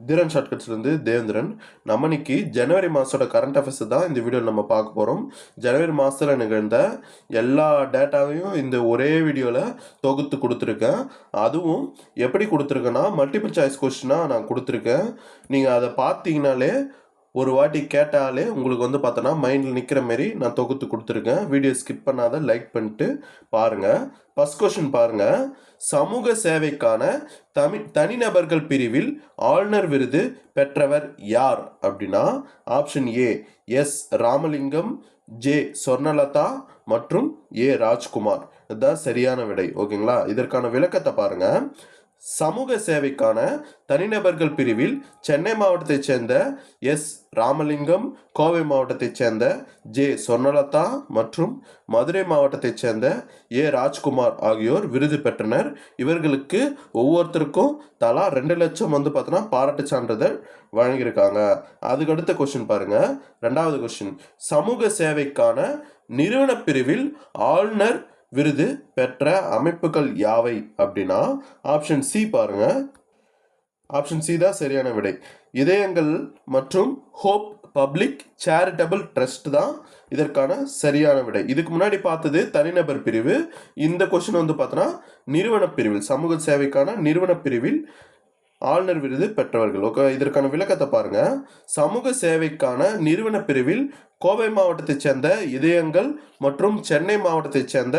திரன் ஷார்ட்கட்ஸ்லேருந்து தேவேந்திரன். நம்ம இன்னைக்கு ஜனவரி மாதத்தோட கரண்ட் அஃபேர்ஸ் தான் இந்த வீடியோவில் நம்ம பார்க்க போகிறோம். ஜனவரி மாதத்தில் நிகழ்ந்த எல்லா டேட்டாவையும் இந்த ஒரே வீடியோவில் தொகுத்து கொடுத்துருக்கேன். அதுவும் எப்படி கொடுத்துருக்கேன்னா மல்டிபிள் சாய்ஸ் கொஸ்டினாக நான் கொடுத்துருக்கேன். நீங்கள் அதை பார்த்தீங்கனாலே ஒரு வாட்டி கேட்டாலே உங்களுக்கு வந்து பார்த்தோன்னா மைண்டில் நிற்கிற மாரி நான் தொகுத்து கொடுத்துருக்கேன். வீடியோ ஸ்கிப் பண்ணாத லைக் பண்ணிட்டு பாருங்கள். ஃபர்ஸ்ட் கொஸ்டின் பாருங்கள். சமூக சேவைக்கான தனிநபர்கள் பிரிவில் ஆளுநர் விருது பெற்றவர் யார் அப்படின்னா option A S Ramalingam, J Swarnalatha மற்றும் ஏ ராஜ்குமார். இதுதான் சரியான விடை. ஓகேங்களா? இதற்கான விளக்கத்தை பாருங்க. சமூக சேவைக்கான தனிநபர்கள் பிரிவில் சென்னை மாவட்டத்தைச் சேர்ந்த எஸ் ராமலிங்கம், கோவை மாவட்டத்தைச் சேர்ந்த ஜே சொர்ணலதா மற்றும் மதுரை மாவட்டத்தைச் சேர்ந்த ஏ ராஜ்குமார் ஆகியோர் விருது பெற்றனர். இவர்களுக்கு ஒவ்வொருத்தருக்கும் தலா 2 லட்சம் வந்து பார்த்தோன்னா பாராட்டு சான்றிதழ் வழங்கியிருக்காங்க. அதுக்கடுத்த கொஸ்டின் பாருங்க. 2வது கொஸ்டின். சமூக சேவைக்கான நிறுவன பிரிவில் ஆளுநர் விருது பெற்ற அமைப்புகள் யாவை அப்படின்னா ஆப்ஷன் சி பாருங்க. ஆப்ஷன் சி தான் சரியான விடை. இதயங்கள் மற்றும் ஹோப் பப்ளிக் சேரிட்டபிள் ட்ரஸ்ட் தான் இதற்கான சரியான விடை. இதுக்கு முன்னாடி பார்த்தது தனிநபர் பிரிவு. இந்த கொஸ்டின் வந்து பார்த்தோன்னா நிறுவன பிரிவில், சமூக சேவைக்கான நிறுவன பிரிவில் ஆளுநர் விருது பெற்றவர்கள். ஓகே, இதற்கான விளக்கத்தை பாருங்க. சமூக சேவைக்கான நிறுவன பிரிவில் கோவை மாவட்டத்தைச் சேர்ந்த இதயங்கள் மற்றும் சென்னை மாவட்டத்தைச் சேர்ந்த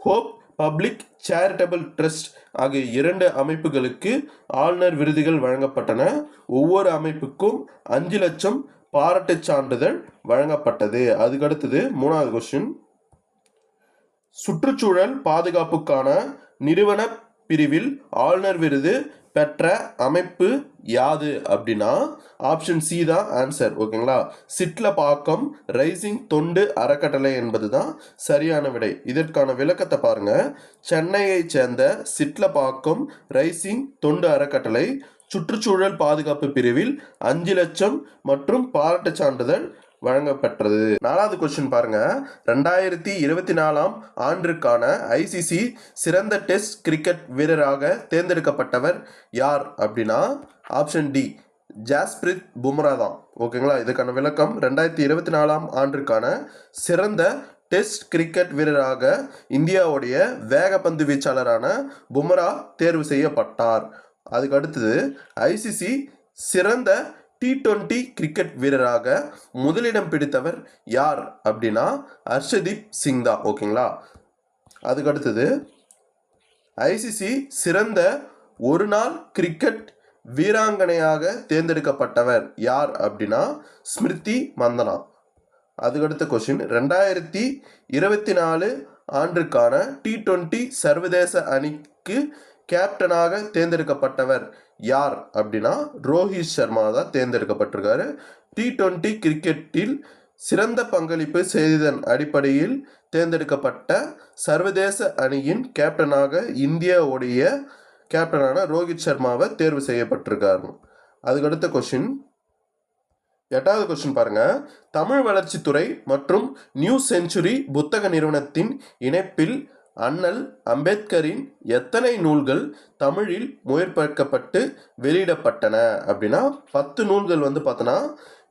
ஹோப் பப்ளிக் சேரிட்டபிள் ட்ரஸ்ட் ஆகிய 2 அமைப்புகளுக்கு ஆளுநர் விருதுகள் வழங்கப்பட்டன. ஒவ்வொரு அமைப்புக்கும் 5 லட்சம் பாராட்டு சான்றிதழ் வழங்கப்பட்டது. அதுக்கடுத்தது 3வது கொஸ்டின். சுற்றுச்சூழல் பாதுகாப்புக்கான நிறுவன பிரிவில் ஆளுநர் விருது பெற்ற அமைப்பு யாது அப்படின்னா ஆப்ஷன் சி தான் ஆன்சர். ஓகேங்களா? சிட்லப்பாக்கம் ரைசிங் தொண்டு அறக்கட்டளை என்பது தான் சரியான விடை. இதற்கான விளக்கத்தை பாருங்க. சென்னையை சேர்ந்த சிட்லப்பாக்கம் ரைசிங் தொண்டு அறக்கட்டளை சுற்றுச்சூழல் பாதுகாப்பு பிரிவில் 5 லட்சம் மற்றும் பாராட்டு சான்றிதழ் வழங்கப்பெற்றது. 4வது கொஸ்டின் பாருங்க. 2024 ஆண்டிற்கான ஐசிசி சிறந்த டெஸ்ட் கிரிக்கெட் வீரராக தேர்ந்தெடுக்கப்பட்டவர் யார் அப்படின்னா ஆப்ஷன் டி ஜாஸ்பிரித் பும்ரா தான். ஓகேங்களா? இதுக்கான விளக்கம். 2024 ஆண்டிற்கான சிறந்த டெஸ்ட் கிரிக்கெட் வீரராக இந்தியாவுடைய வேகப்பந்து வீச்சாளரான பும்ரா தேர்வு செய்யப்பட்டார். அதுக்கு அடுத்தது ஐசிசி சிறந்த T20 கிரிக்கெட் வீரராக முதலிடம் பிடித்தவர் யார் அப்படின்னா ஹர்ஷதீப் சிங் தான். ஓகேங்களா? அதுக்கு அடுத்தது ஐசிசி சிறந்த ஒரு நாள் கிரிக்கெட் வீராங்கனையாக தேர்ந்தெடுக்கப்பட்டவர் யார் அப்படின்னா ஸ்மிருதி மந்தனா. அதுக்கடுத்த கொஸ்டின். 2024 ஆண்டுக்கான T20 சர்வதேச அணிக்கு கேப்டனாக தேர்ந்தெடுக்கப்பட்டவர் யார் அப்படின்னா ரோஹித் சர்மா தான் தேர்ந்தெடுக்கப்பட்டிருக்காரு. T20 கிரிக்கெட்டில் சிறந்த பங்களிப்பு செய்ததன் அடிப்படையில் தேர்ந்தெடுக்கப்பட்ட சர்வதேச அணியின் கேப்டனாக இந்தியாவுடைய கேப்டனான ரோஹித் சர்மாவை தேர்வு செய்யப்பட்டிருக்காரு. அதுக்கடுத்த கொஸ்டின். 8வது கொஸ்டின் பாருங்க. தமிழ் வளர்ச்சித்துறை மற்றும் நியூ செஞ்சுரி புத்தக நிறுவனத்தின் இணைப்பில் அண்ணல் அம்பேத்கரின் எத்தனை நூல்கள் தமிழில் மொழிபெயர்க்கப்பட்டு வெளியிடப்பட்டன அப்படின்னா 10 நூல்கள் வந்து பார்த்தோன்னா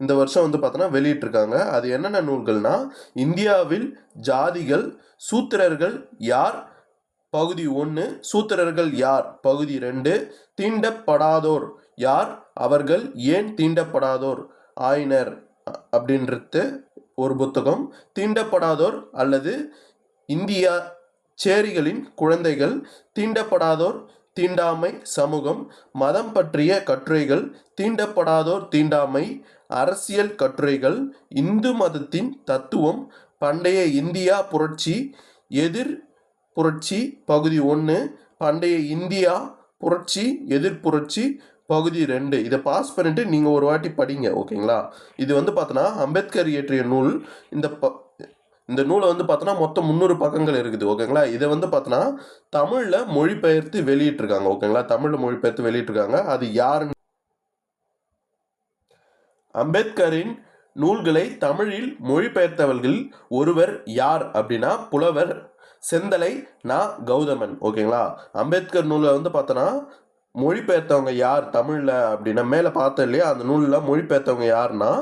இந்த வருஷம் வந்து பார்த்தோன்னா வெளியிட்டிருக்காங்க. அது என்னென்ன நூல்கள்னா இந்தியாவில் ஜாதிகள், சூத்திரர்கள் யார் பகுதி 1, சூத்திரர்கள் யார் பகுதி 2, தீண்டப்படாதோர் யார், அவர்கள் ஏன் தீண்டப்படாதோர் ஆயினர் அப்படின்றது ஒரு புத்தகம். தீண்டப்படாதோர் அல்லது இந்தியா சேரிகளின் குழந்தைகள், தீண்டப்படாதோர் தீண்டாமை சமூகம், மதம் பற்றிய கட்டுரைகள், தீண்டப்படாதோர் தீண்டாமை அரசியல் கட்டுரைகள், இந்து மதத்தின் தத்துவம், பண்டைய இந்தியா புரட்சி, எதிர் புரட்சி பகுதி 1, பண்டைய இந்தியா புரட்சி எதிர்ப்புரட்சி பகுதி 2. இதை பாஸ் பண்ணிட்டு நீங்கள் ஒரு வாட்டி படிங்க. ஓகேங்களா? இது வந்து பார்த்தோன்னா அம்பேத்கர் இயற்றிய நூல். இந்த நூலை வந்து பார்த்தோன்னா மொத்தம் 300 பக்கங்கள் இருக்குது. ஓகேங்களா? இதை வந்து பார்த்தோன்னா தமிழில் மொழிபெயர்த்து வெளியிட்டிருக்காங்க. ஓகேங்களா? தமிழில் மொழிபெயர்த்து வெளியிட்டிருக்காங்க. அது யாருன்னு அம்பேத்கரின் நூல்களை தமிழில் மொழிபெயர்த்தவர்கள் ஒருவர் யார் அப்படின்னா புலவர் செந்தலை நா கௌதமன். ஓகேங்களா? அம்பேத்கர் நூலை வந்து பார்த்தோன்னா மொழிபெயர்த்தவங்க யார் தமிழில் அப்படின்னா மேலே பார்த்தோம் இல்லையா, அந்த நூலில் மொழிபெயர்த்தவங்க யாருன்னா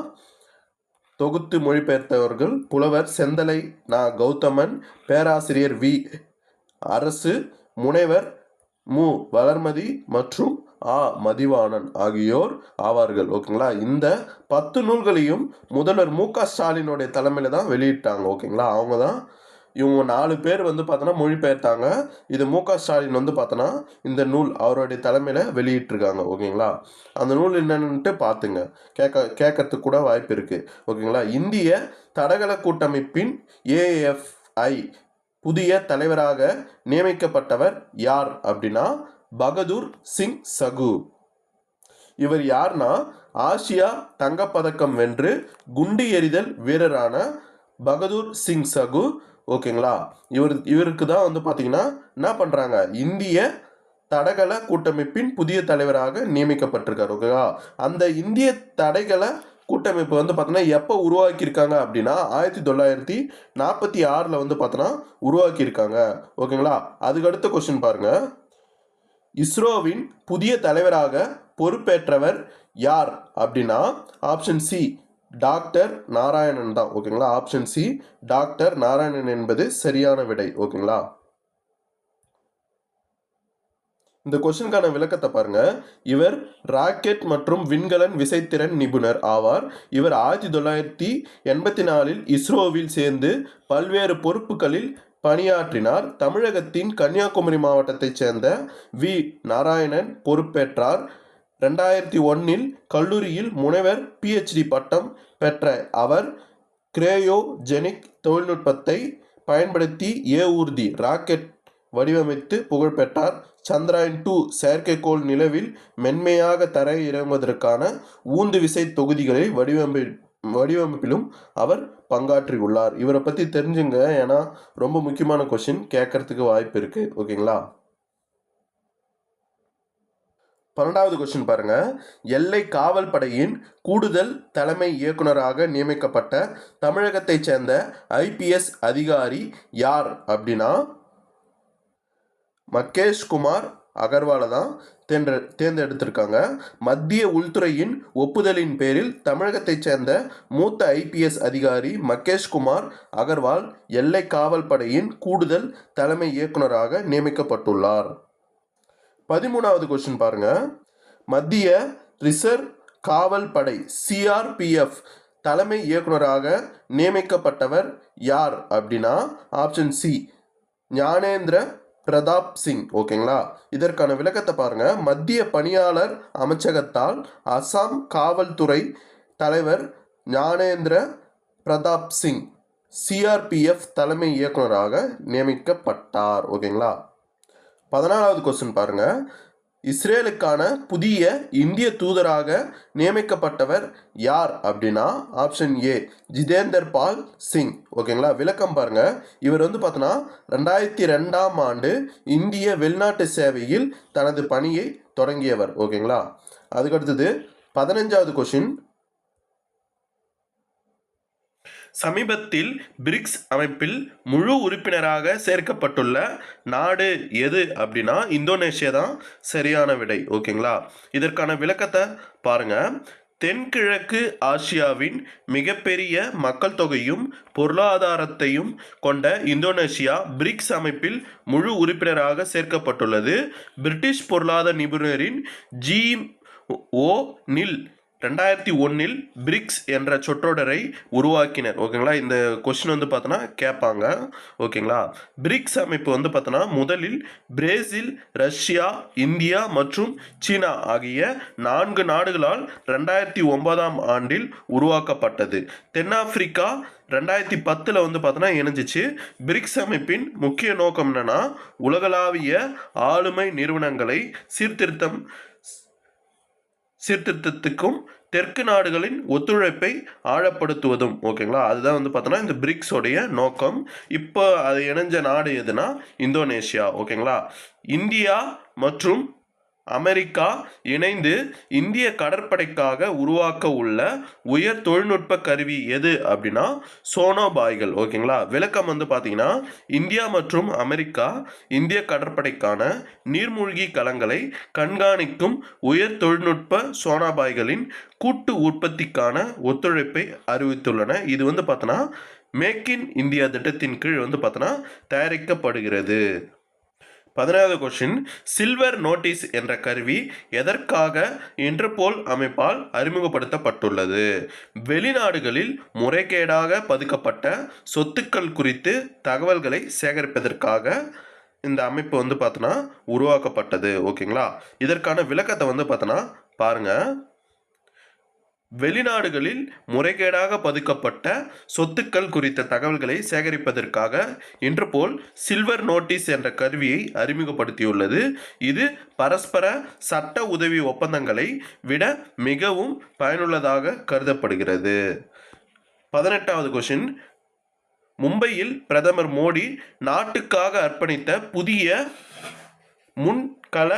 தொகுத்து மொழிபெயர்த்தவர்கள் புலவர் செந்தலை நா கௌதமன், பேராசிரியர் வி அரசு, முனைவர் மு வளர்மதி மற்றும் ஆ மதிவாணன் ஆகியோர் ஆவார்கள். ஓகேங்களா. இந்த 10 நூல்களையும் முதல்வர் மு.க. ஸ்டாலினுடைய தலைமையில் தான் வெளியிட்டாங்க. ஓகேங்களா. அவங்க தான் இவங்க 4 பேர் வந்து பார்த்தோன்னா மொழிபெயர்த்தாங்க. இது மு.க. ஸ்டாலின் வந்து பார்த்தோன்னா இந்த நூல் அவருடைய தலைமையில் வெளியிட்டிருக்காங்க. ஓகேங்களா. அந்த நூல் என்னன்னுட்டு பார்த்துங்க, கேட்கறதுக்கு கூட வாய்ப்பு இருக்குது. ஓகேங்களா. இந்திய தடகள கூட்டமைப்பின் ஏஎஃப்ஐ புதிய தலைவராக நியமிக்கப்பட்டவர் யார் அப்படின்னா பகதூர் சிங் சகு. இவர் யார்னா ஆசியா தங்கப்பதக்கம் வென்று குண்டு எறிதல் வீரரான பகதூர் சிங் சகு. ஓகேங்களா. இவருக்கு தான் வந்து பார்த்தீங்கன்னா என்ன பண்ணுறாங்க, இந்திய தடகள கூட்டமைப்பின் புதிய தலைவராக நியமிக்கப்பட்டிருக்காரு. ஓகேவா. அந்த இந்திய தடகள கூட்டமைப்பு வந்து பார்த்தோன்னா எப்போ உருவாக்கியிருக்காங்க அப்படின்னா 1946 வந்து பார்த்தோன்னா உருவாக்கியிருக்காங்க. ஓகேங்களா. அதுக்கு அடுத்த கொஸ்டின் பாருங்க. இஸ்ரோவின் புதிய தலைவராக பொறுப்பேற்றவர் யார் அப்படின்னா ஆப்ஷன் சி டாக்டர் நாராயணன் தான். ஓகேங்களா. ஆப்ஷன் சி டாக்டர் நாராயணன் என்பது சரியான விடை. ஓகேங்களா. இந்த கொஸ்டினுக்கான விளக்கத்தை பாருங்க. இவர் ராக்கெட் மற்றும் விண்கலன் விசைத்திறன் நிபுணர் ஆவார். இவர் 1984 இஸ்ரோவில் சேர்ந்து பல்வேறு பொறுப்புகளில் பணியாற்றினார். தமிழகத்தின் கன்னியாகுமரி மாவட்டத்தைச் சேர்ந்த வி நாராயணன் பொறுப்பேற்றார். 2001 கல்லூரியில் முனைவர் PhD பட்டம் பெற்ற அவர் கிரையோஜெனிக் தொழில்நுட்பத்தை பயன்படுத்தி ஏவூர்தி ராக்கெட் வடிவமைத்து புகழ் பெற்றார். சந்திராயன் 2 செயற்கைக்கோள் நிலவில் மென்மையாக தரை இறங்குவதற்கான ஊந்து விசை தொகுதிகளை வடிவமைப்பிலும் அவர் பங்காற்றியுள்ளார். இவரை பற்றி தெரிஞ்சுங்க, ஏன்னா ரொம்ப முக்கியமான கொஸ்டின் கேட்கறதுக்கு வாய்ப்பு இருக்கு. ஓகேங்களா. 12வது கொஸ்டின் பாருங்க. எல்லை காவல் படையின் கூடுதல் தலைமை இயக்குனராக நியமிக்கப்பட்ட தமிழகத்தைச் சேர்ந்த IPS அதிகாரி யார் அப்படின்னா மகேஷ் குமார் அகர்வாலை தான் தேர்ந்தெடுத்திருக்காங்க. மத்திய உள்துறையின் ஒப்புதலின் பேரில் தமிழகத்தைச் சேர்ந்த மூத்த IPS அதிகாரி மகேஷ் குமார் அகர்வால் எல்லை காவல் படையின் கூடுதல் தலைமை இயக்குனராக நியமிக்கப்பட்டுள்ளார். 13வது கொஸ்டின் பாருங்க. மத்திய ரிசர்வ் காவல் படை CRPF தலைமை இயக்குனராக நியமிக்கப்பட்டவர் யார் அப்படின்னா ஆப்ஷன் சி ஞானேந்திர பிரதாப் சிங். ஓகேங்களா. இதற்கான விளக்கத்தை பாருங்க. மத்திய பணியாளர் அமைச்சகத்தால் அசாம் காவல்துறை தலைவர் ஞானேந்திர பிரதாப் சிங் CRPF தலைமை இயக்குனராக நியமிக்கப்பட்டார். ஓகேங்களா. 14வது கொஸ்டின் பாருங்க. இஸ்ரேலுக்கான புதிய இந்திய தூதராக நியமிக்கப்பட்டவர் யார் அப்படின்னா ஆப்ஷன் ஏ ஜிதேந்தர் பால் சிங். ஓகேங்களா. விளக்கம் பாருங்க. இவர் வந்து பார்த்தோன்னா 2002ஆம் ஆண்டு இந்திய வெளிநாட்டு சேவையில் தனது பணியை தொடங்கியவர். ஓகேங்களா. அதுக்கடுத்தது 15வது கொஸ்டின். சமீபத்தில் பிரிக்ஸ் அமைப்பில் முழு உறுப்பினராக சேர்க்கப்பட்டுள்ள நாடு எது அப்படின்னா இந்தோனேஷியா தான் சரியான விடை. ஓகேங்களா. இதற்கான விளக்கத்தை பாருங்க. தென்கிழக்கு ஆசியாவின் மிகப்பெரிய மக்கள் தொகையும் பொருளாதாரத்தையும் கொண்ட இந்தோனேஷியா பிரிக்ஸ் அமைப்பில் முழு உறுப்பினராக சேர்க்கப்பட்டுள்ளது. பிரிட்டிஷ் பொருளாதார நிபுணரின் G.O. நில் 2001 பிரிக்ஸ் என்ற சொற்றொடரை உருவாக்கினர். ஓகேங்களா. இந்த கொஸ்டின் வந்து பார்த்தோன்னா கேட்பாங்க. ஓகேங்களா. பிரிக்ஸ் அமைப்பு வந்து பார்த்தோன்னா முதலில் பிரேசில், ரஷ்யா, இந்தியா மற்றும் சீனா ஆகிய 4 நாடுகளால் 2009ஆம் ஆண்டில் உருவாக்கப்பட்டது. தென்னாப்பிரிக்கா 2010 வந்து பார்த்தோன்னா இணைஞ்சிச்சு. பிரிக்ஸ் அமைப்பின் முக்கிய நோக்கம் என்னன்னா உலகளாவிய ஆளுமை நிறுவனங்களை சீர்திருத்தத்துக்கும் தெற்கு நாடுகளின் ஒத்துழைப்பை ஆழப்படுத்துவதும். ஓகேங்களா. அதுதான் வந்து பார்த்தோன்னா இந்த பிரிக்ஸோடைய நோக்கம். இப்போ அது இணைஞ்ச நாடு எதுனா இந்தோனேஷியா. ஓகேங்களா. இந்தியா மற்றும் அமெரிக்கா இணைந்து இந்திய கடற்படைக்காக உருவாக்க உள்ள உயர் தொழில்நுட்ப கருவி எது அப்படின்னா சோனோபாய்கள். ஓகேங்களா. விளக்கம் பார்த்தீங்கன்னா, இந்தியா மற்றும் அமெரிக்கா இந்திய கடற்படைக்கான நீர்மூழ்கி கலங்களை கண்காணிக்கும் உயர் தொழில்நுட்ப சோனாபாய்களின் கூட்டு உற்பத்திக்கான ஒத்துழைப்பை அறிவித்துள்ளன. இது பார்த்தோன்னா மேக் இன் இந்தியா திட்டத்தின் கீழ் பார்த்தோன்னா தயாரிக்கப்படுகிறது. 17வது கொஸ்டின், சில்வர் நோட்டீஸ் என்ற கருவி எதற்காக இன்டர்போல் அமைப்பால் அறிமுகப்படுத்தப்பட்டுள்ளது? வெளிநாடுகளில் முறைகேடாக பதுக்கப்பட்ட சொத்துக்கள் குறித்து தகவல்களை சேகரிப்பதற்காக இந்த அமைப்பு பார்த்தோன்னா உருவாக்கப்பட்டது. ஓகேங்களா. இதற்கான விளக்கத்தை பார்த்தோன்னா பாருங்க. வெளிநாடுகளில் முறைகேடாக பதுக்கப்பட்ட சொத்துக்கள் குறித்த தகவல்களை சேகரிப்பதற்காக இன்டர்போல் சில்வர் நோட்டீஸ் என்ற கருவியை அறிமுகப்படுத்தியுள்ளது. இது பரஸ்பர சட்ட உதவி ஒப்பந்தங்களை விட மிகவும் பயனுள்ளதாக கருதப்படுகிறது. 18வது கொஸ்டின், மும்பையில் பிரதமர் மோடி நாட்டுக்காக அர்ப்பணித்த புதிய முன்கள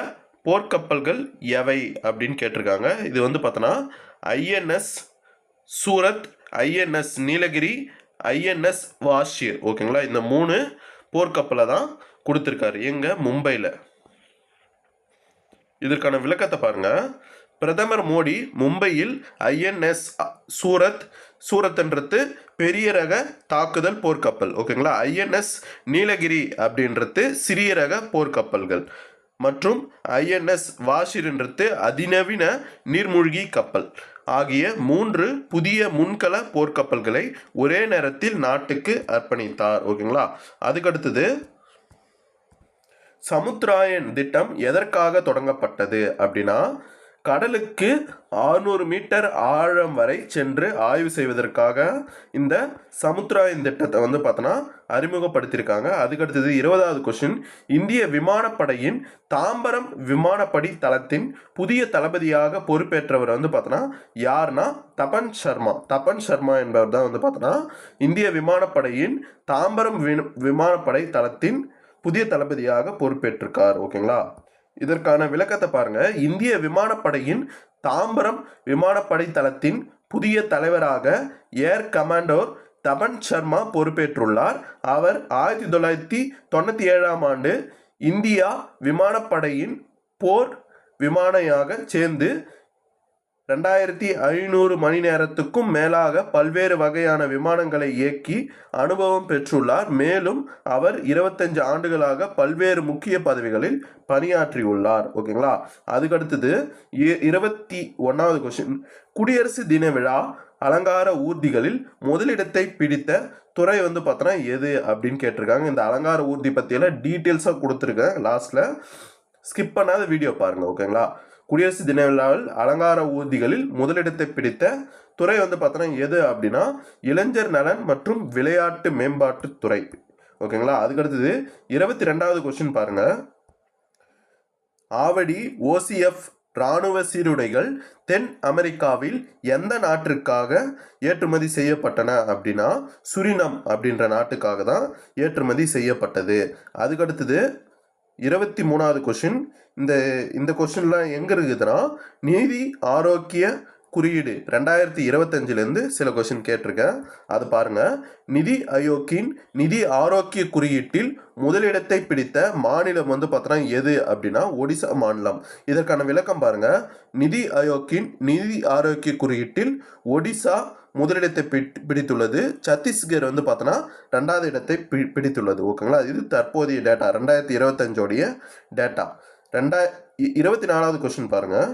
போர்க்கப்பல்கள் எவை அப்படின்னு கேட்டிருக்காங்க. இது பார்த்தோன்னா INS Surat, INS Nilgiri, INS வாஷிர். ஓகேங்களா. இந்த 3 போர்க்கப்பலை தான் கொடுத்துருக்காரு எங்க மும்பையில். இதற்கான விளக்கத்தை பாருங்க. பிரதமர் மோடி மும்பையில் INS சூரத்ன்றது பெரிய ரக தாக்குதல் போர்க்கப்பல். ஓகேங்களா. INS நீலகிரி அப்படின்றது சிறிய ரக போர்க்கப்பல்கள் மற்றும் INS வாஷிர்ன்றது அதிநவீன நீர்மூழ்கி கப்பல் ஆகிய 3 புதிய முன்கள போர்க்கப்பல்களை ஒரே நேரத்தில் நாட்டுக்கு அர்ப்பணித்தார். ஓகேங்களா. அதுக்கடுத்தது, சமுத்திராயன் திட்டம் எதற்காக தொடங்கப்பட்டது அப்படின்னா கடலுக்கு 600 மீட்டர் ஆழம் வரை சென்று ஆய்வு செய்வதற்காக இந்த சமுத்திராயன் திட்டத்தை பார்த்தோன்னா அறிமுகப்படுத்தியிருக்காங்க. அதுக்கடுத்தது 20வது கொஸ்டின், இந்திய விமானப்படையின் தாம்பரம் விமானப்படி தளத்தின் புதிய தளபதியாக பொறுப்பேற்றவர் பார்த்தோன்னா யாருன்னா தபன் சர்மா என்பவர் தான் பார்த்தோன்னா இந்திய விமானப்படையின் தாம்பரம் விமானப்படை தளத்தின் புதிய தளபதியாக பொறுப்பேற்றிருக்கார். ஓகேங்களா. இதற்கான விளக்கத்தை பாருங்க. இந்திய விமானப்படையின் தாம்பரம் விமானப்படை தளத்தின் புதிய தலைவராக ஏர் கமாண்டோர் தபன் சர்மா பொறுப்பேற்றுள்ளார். அவர் 1997ஆம் ஆண்டு இந்தியா விமானப்படையின் போர் விமானியாக சேர்ந்து 2500 மணி நேரத்துக்கும் மேலாக பல்வேறு வகையான விமானங்களை இயக்கி அனுபவம் பெற்றுள்ளார். மேலும் அவர் 25 ஆண்டுகளாக பல்வேறு முக்கிய பதவிகளில் பணியாற்றியுள்ளார். ஓகேங்களா. அதுக்கடுத்தது 21வது கொஸ்டின், குடியரசு தின விழா அலங்கார ஊர்திகளில் முதலிடத்தை பிடித்த துறை பார்த்தோன்னா எது அப்படின்னு கேட்டிருக்காங்க. இந்த அலங்கார ஊர்தி பற்றியெல்லாம் டீட்டெயில்ஸாக கொடுத்துருக்கேன். லாஸ்ட்டில் ஸ்கிப் பண்ணாத வீடியோ பாருங்கள். ஓகேங்களா. குடியரசு தின விழாவில் அலங்கார ஊர்திகளில் முதலிடத்தை பிடித்த துறை பார்த்தோன்னா எது அப்படின்னா இளைஞர் நலன் மற்றும் விளையாட்டு மேம்பாட்டு துறை. ஓகேங்களா. அதுக்கடுத்தது 22வது கொஸ்டின் பாருங்க. ஆவடி OCF இராணுவ சீருடைகள் தென் அமெரிக்காவில் எந்த நாட்டிற்காக ஏற்றுமதி செய்யப்பட்டன அப்படின்னா சுரினம் அப்படின்ற நாட்டுக்காக தான் ஏற்றுமதி செய்யப்பட்டது. அதுக்கடுத்தது 23வது கொஸ்டின், இந்த கொஸ்டின்லாம் எங்கே இருக்குதுன்னா நீதி ஆரோக்கிய குறியீடு 2025லேருந்து சில கொஸ்டின் கேட்டிருக்கேன். அது பாருங்கள். நிதி ஆயோக்கின் நிதி ஆரோக்கிய குறியீட்டில் முதலிடத்தை பிடித்த மாநிலம் பார்த்தோன்னா எது அப்படின்னா ஒடிசா மாநிலம். இதற்கான விளக்கம் பாருங்கள். நிதி ஆயோக்கின் நிதி ஆரோக்கிய குறியீட்டில் ஒடிசா முதலிடத்தை பிடித்துள்ளது. சத்தீஸ்கர் பார்த்தோன்னா 2வது இடத்தை பிடித்துள்ளது. ஓகேங்களா. இது தற்போதைய டேட்டா 2025 டேட்டா. 24வது கொஸ்டின் பாருங்கள்.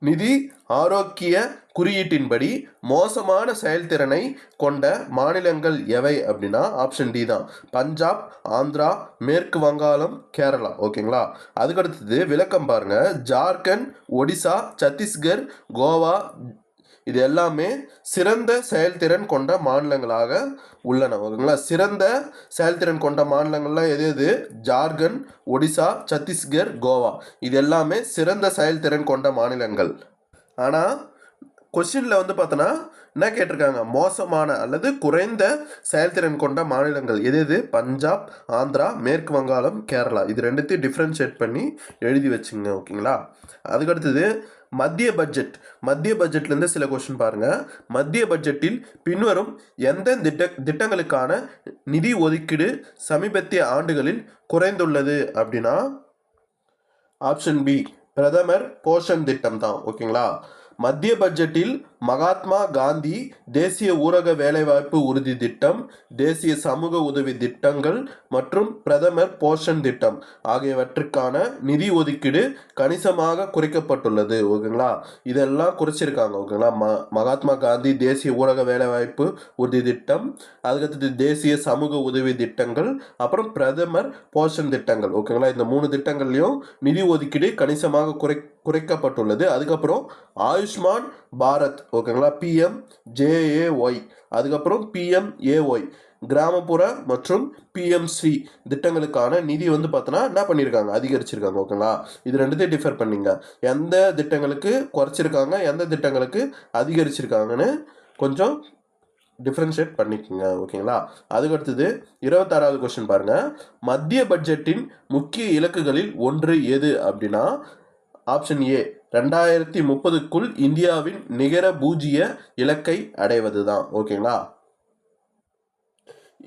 நிதி ஆரோக்கிய குறியீட்டின்படி மோசமான செயல்திறனை கொண்ட மாநிலங்கள் எவை அப்படின்னா ஆப்ஷன் டி தான். பஞ்சாப், ஆந்திரா, மேற்கு வங்காளம், கேரளா. ஓகேங்களா. அதுக்கடுத்தது விளக்கம் பாருங்க. ஜார்க்கண்ட், ஒடிசா, சத்தீஸ்கர், கோவா இது எல்லாமே சிறந்த செயல்திறன் கொண்ட மாநிலங்களாக உள்ளன. ஓகேங்களா. சிறந்த செயல்திறன் கொண்ட மாநிலங்கள்லாம் எது? ஜார்க்கண்ட், ஒடிசா, சத்தீஸ்கர், கோவா இது எல்லாமே சிறந்த செயல்திறன் கொண்ட மாநிலங்கள். ஆனால் கொஸ்டினில் வந்து பார்த்தோன்னா என்ன கேட்டிருக்காங்க, மோசமான அல்லது குறைந்த செயல்திறன் கொண்ட மாநிலங்கள் எது எது? பஞ்சாப், ஆந்திரா, மேற்கு வங்காளம், கேரளா. இது ரெண்டுத்தையும் டிஃப்ரென்ஷியேட் பண்ணி எழுதி வச்சுங்க. ஓகேங்களா? அதுக்கடுத்தது மத்திய பட்ஜெட். மத்திய பட்ஜெட்லேருந்து சில கொஸ்டின் பாருங்கள். மத்திய பட்ஜெட்டில் பின்வரும் எந்த திட்டங்களுக்கான நிதி ஒதுக்கீடு சமீபத்திய ஆண்டுகளில் குறைந்துள்ளது அப்படின்னா ஆப்ஷன் பி, பிரதமர் போஷன் திட்டம் தான். ஓகேங்களா? மத்திய பட்ஜெட்டில் மகாத்மா காந்தி தேசிய ஊரக வேலைவாய்ப்பு உறுதி திட்டம், தேசிய சமூக உதவி திட்டங்கள் மற்றும் பிரதமர் போஷன் திட்டம் ஆகியவற்றுக்கான நிதி ஒதுக்கீடு கணிசமாக குறைக்கப்பட்டுள்ளது. ஓகேங்களா? இதெல்லாம் குறைச்சிருக்காங்க. ஓகேங்களா? மகாத்மா காந்தி தேசிய ஊரக வேலைவாய்ப்பு உறுதி திட்டம், அதுக்கடுத்து தேசிய சமூக உதவி திட்டங்கள், அப்புறம் பிரதமர் போஷன் திட்டங்கள். ஓகேங்களா? இந்த 3 திட்டங்கள்லையும் நிதி ஒதுக்கீடு கணிசமாக குறைக்கப்பட்டுள்ளது. அதுக்கப்புறம் ஆயுஷ்மான் பாரத். ஓகேங்களா? PMJAY, அதுக்கப்புறம் PMAY கிராமப்புற மற்றும் PMC திட்டங்களுக்கான நிதி வந்து பார்த்தோன்னா என்ன பண்ணியிருக்காங்க, அதிகரிச்சிருக்காங்க. ஓகேங்களா? இது ரெண்டுத்தையும் டிஃபர் பண்ணிங்க. எந்த திட்டங்களுக்கு குறைச்சிருக்காங்க, எந்த திட்டங்களுக்கு அதிகரிச்சிருக்காங்கன்னு கொஞ்சம் டிஃப்ரென்ஷியேட் பண்ணிக்கோங்க. ஓகேங்களா? அதுக்கடுத்தது 26வது கொஸ்டின் பாருங்கள். மத்திய பட்ஜெட்டின் முக்கிய இலக்குகளில் ஒன்று எது அப்படின்னா ஆப்ஷன் ஏ, 2030க்குள் இந்தியாவின் நிகர பூஜ்ஜிய இலக்கை அடைவது தான். ஓகேங்களா?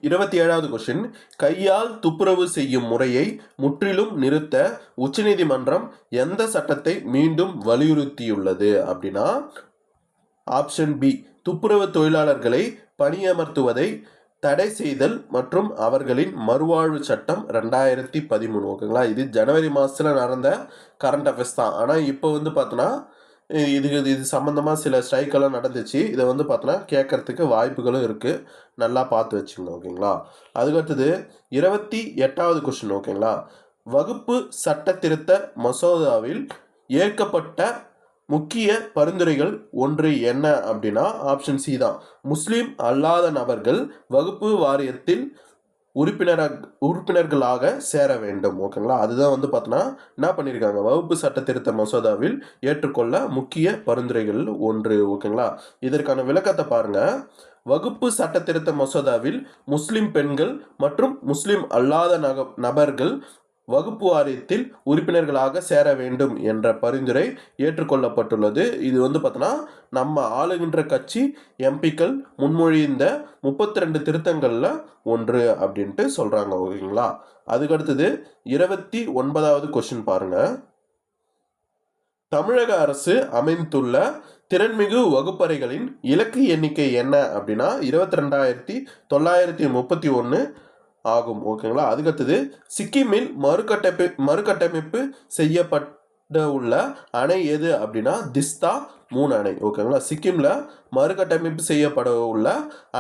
27வது கொஸ்டின். கையால் துப்புரவு செய்யும் முறையை முற்றிலும் நிறுத்த உச்சநீதிமன்றம் எந்த சட்டத்தை மீண்டும் வலியுறுத்தியுள்ளது அப்படின்னா ஆப்ஷன் பி, துப்புரவு தொழிலாளர்களை பணியமர்த்துவதை தடை செய்தல் மற்றும் அவர்களின் மறுவாழ்வு சட்டம் 2013. ஓகேங்களா? இது ஜனவரி மாதத்தில் நடந்த கரண்ட் அஃபேர்ஸ் தான். ஆனால் இப்போ வந்து பார்த்தோன்னா இது சம்மந்தமாக சில ஸ்ட்ரைக்கெல்லாம் நடந்துச்சு. இதை வந்து பார்த்தோன்னா கேட்கறதுக்கு வாய்ப்புகளும் இருக்குது. நல்லா பார்த்து வச்சுங்க. ஓகேங்களா? அதுக்கடுத்தது 28வது கொஸ்டின். ஓகேங்களா? வகுப்பு சட்ட திருத்த மசோதாவில் ஏற்கப்பட்ட முக்கிய பரிந்துரைகள் ஒன்று என்ன அப்படின்னா ஆப்ஷன் சி தான். முஸ்லீம் அல்லாத நபர்கள் வகுப்பு வாரியத்தில் உறுப்பினர்களாக சேர வேண்டும். ஓகேங்களா? அதுதான் வந்து பார்த்தோன்னா என்ன பண்ணியிருக்காங்க, வகுப்பு சட்ட திருத்த மசோதாவில் ஏற்றுக்கொள்ள முக்கிய பரிந்துரைகள் ஒன்று. ஓகேங்களா? இதற்கான விளக்கத்தை பாருங்க. வகுப்பு சட்ட திருத்த மசோதாவில் முஸ்லிம் பெண்கள் மற்றும் முஸ்லிம் அல்லாத நபர்கள் வகுப்பு வாரியத்தில் உறுப்பினர்களாக சேர வேண்டும் என்ற பரிந்துரை ஏற்றுக்கொள்ளப்பட்டுள்ளது. இது வந்து பார்த்தோன்னா நம்ம ஆளுகின்ற கட்சி எம்பிக்கள் முன்மொழிந்த 32 திருத்தங்களில் ஒன்று அப்படின்ட்டு சொல்கிறாங்க. ஓகேங்களா? அதுக்கடுத்தது 29வது கொஸ்டின் பாருங்கள். தமிழக அரசு அமைத்துள்ள திறன்மிகு வகுப்பறைகளின் இலக்கு எண்ணிக்கை என்ன அப்படின்னா 22,931 ஆகும். ஓகேங்களா? அதுக்கடுத்தது சிக்கிமில் மறுகட்டமைப்பு செய்யப்பட உள்ள அணை எது அப்படின்னா திஸ்தா 3 அணை. ஓகேங்களா? சிக்கிமில் மறுகட்டமைப்பு செய்யப்பட உள்ள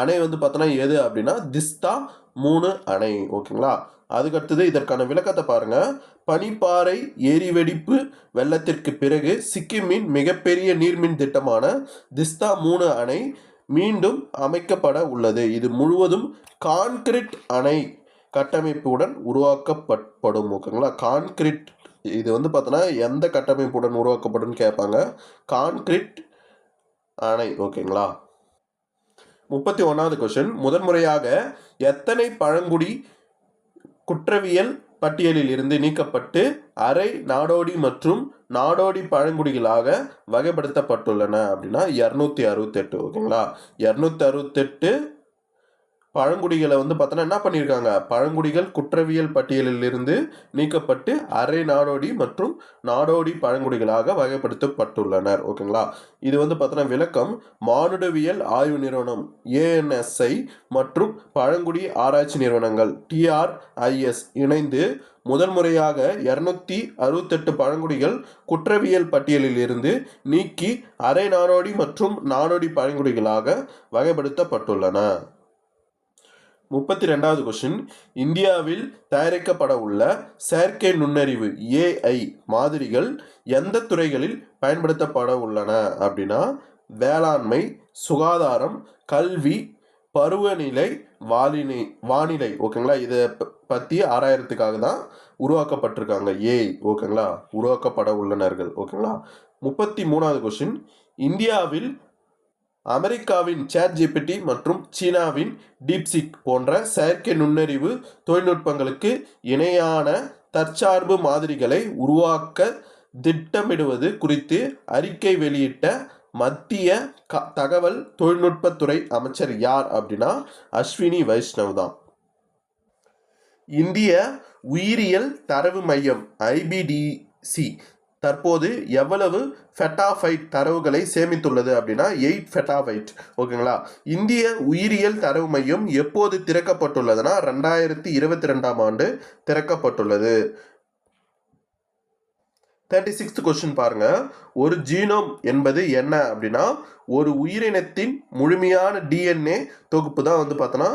அணை வந்து பார்த்தோன்னா எது அப்படின்னா திஸ்தா 3 அணை. ஓகேங்களா? அதுக்கடுத்தது இதற்கான விளக்கத்தை பாருங்க. பனிப்பாறை எரிவெடிப்பு வெள்ளத்திற்கு பிறகு சிக்கிமின் மிகப்பெரிய நீர்மின் திட்டமான திஸ்தா 3 அணை மீண்டும் அமைக்கப்பட உள்ளது. இது முழுவதும் கான்கிரீட் அணை கட்டமைப்புடன் உருவாக்கப்படும். ஓகேங்களா? கான்கிரீட் இது வந்து பார்த்தோன்னா எந்த கட்டமைப்புடன் உருவாக்கப்படும் கேட்பாங்க. கான்கிரீட் அணை. ஓகேங்களா? 31வது கொஸ்டின். முதன்முறையாக எத்தனை பழங்குடி குற்றவியல் பட்டியலில் இருந்து நீக்கப்பட்டு அரை நாடோடி மற்றும் நாடோடி பழங்குடிகளாக வகைப்படுத்தப்பட்டுள்ளன அப்படின்னா 268. ஓகேங்களா? 268 பழங்குடிகளை வந்து பார்த்தோன்னா என்ன பண்ணியிருக்காங்க, பழங்குடிகள் குற்றவியல் பட்டியலில் இருந்து நீக்கப்பட்டு அரை நாடோடி மற்றும் நாடோடி பழங்குடிகளாக வகைப்படுத்தப்பட்டுள்ளனர். ஓகேங்களா? இது வந்து பார்த்தோன்னா விளக்கம். மானுடவியல் ஆய்வு நிறுவனம் ANSI மற்றும் பழங்குடி ஆராய்ச்சி நிறுவனங்கள் TRIS இணைந்து முதல் முறையாக 268 பழங்குடிகள் குற்றவியல் பட்டியலில் இருந்து நீக்கி அரை நாடோடி மற்றும் நாடோடி பழங்குடிகளாக வகைப்படுத்தப்பட்டுள்ளன. 32வது கொஸ்டின். இந்தியாவில் தயாரிக்கப்பட உள்ள செயற்கை நுண்ணறிவு AI மாதிரிகள் எந்த துறைகளில் பயன்படுத்தப்பட உள்ளன அப்படின்னா வேளாண்மை, சுகாதாரம், கல்வி, பருவநிலை, வானிலை. ஓகேங்களா? இதை பற்றி ஆராயறதுக்காக தான் உருவாக்கப்பட்டிருக்காங்க AI. ஓகேங்களா? உருவாக்கப்பட உள்ளனர்கள். ஓகேங்களா? 33வது கொஸ்டின். இந்தியாவில் அமெரிக்காவின் ChatGPT மற்றும் சீனாவின் டீப்சீக் போன்ற செயற்கை நுண்ணறிவு தொழில்நுட்பங்களுக்கு இணையான தற்சார்பு மாதிரிகளை உருவாக்க திட்டமிடுவது குறித்து அறிக்கை வெளியிட்ட மத்திய தகவல் தொழில்நுட்பத்துறை அமைச்சர் யார் அப்படின்னா அஸ்வினி வைஷ்ணவ் தான். இந்திய உயிரியல் தரவு மையம் IBDC தற்போது எவ்வளவு ஃபெட்டாஃபைட் தரவுகளை சேமித்துள்ளது அப்படின்னா 8 ஃபெட்டாஃபைட். ஓகேங்களா. இந்திய உயிரியல் தரவு மையம் எப்போது திறக்கப்பட்டுள்ளதுன்னா 2022ஆம் ஆண்டு திறக்கப்பட்டுள்ளது. 36th கொஸ்டின் பாருங்க. ஒரு ஜீனோம் என்பது என்ன அப்படின்னா ஒரு உயிரினத்தின் முழுமையான DNA தொகுப்பு தான் வந்து பார்த்தோன்னா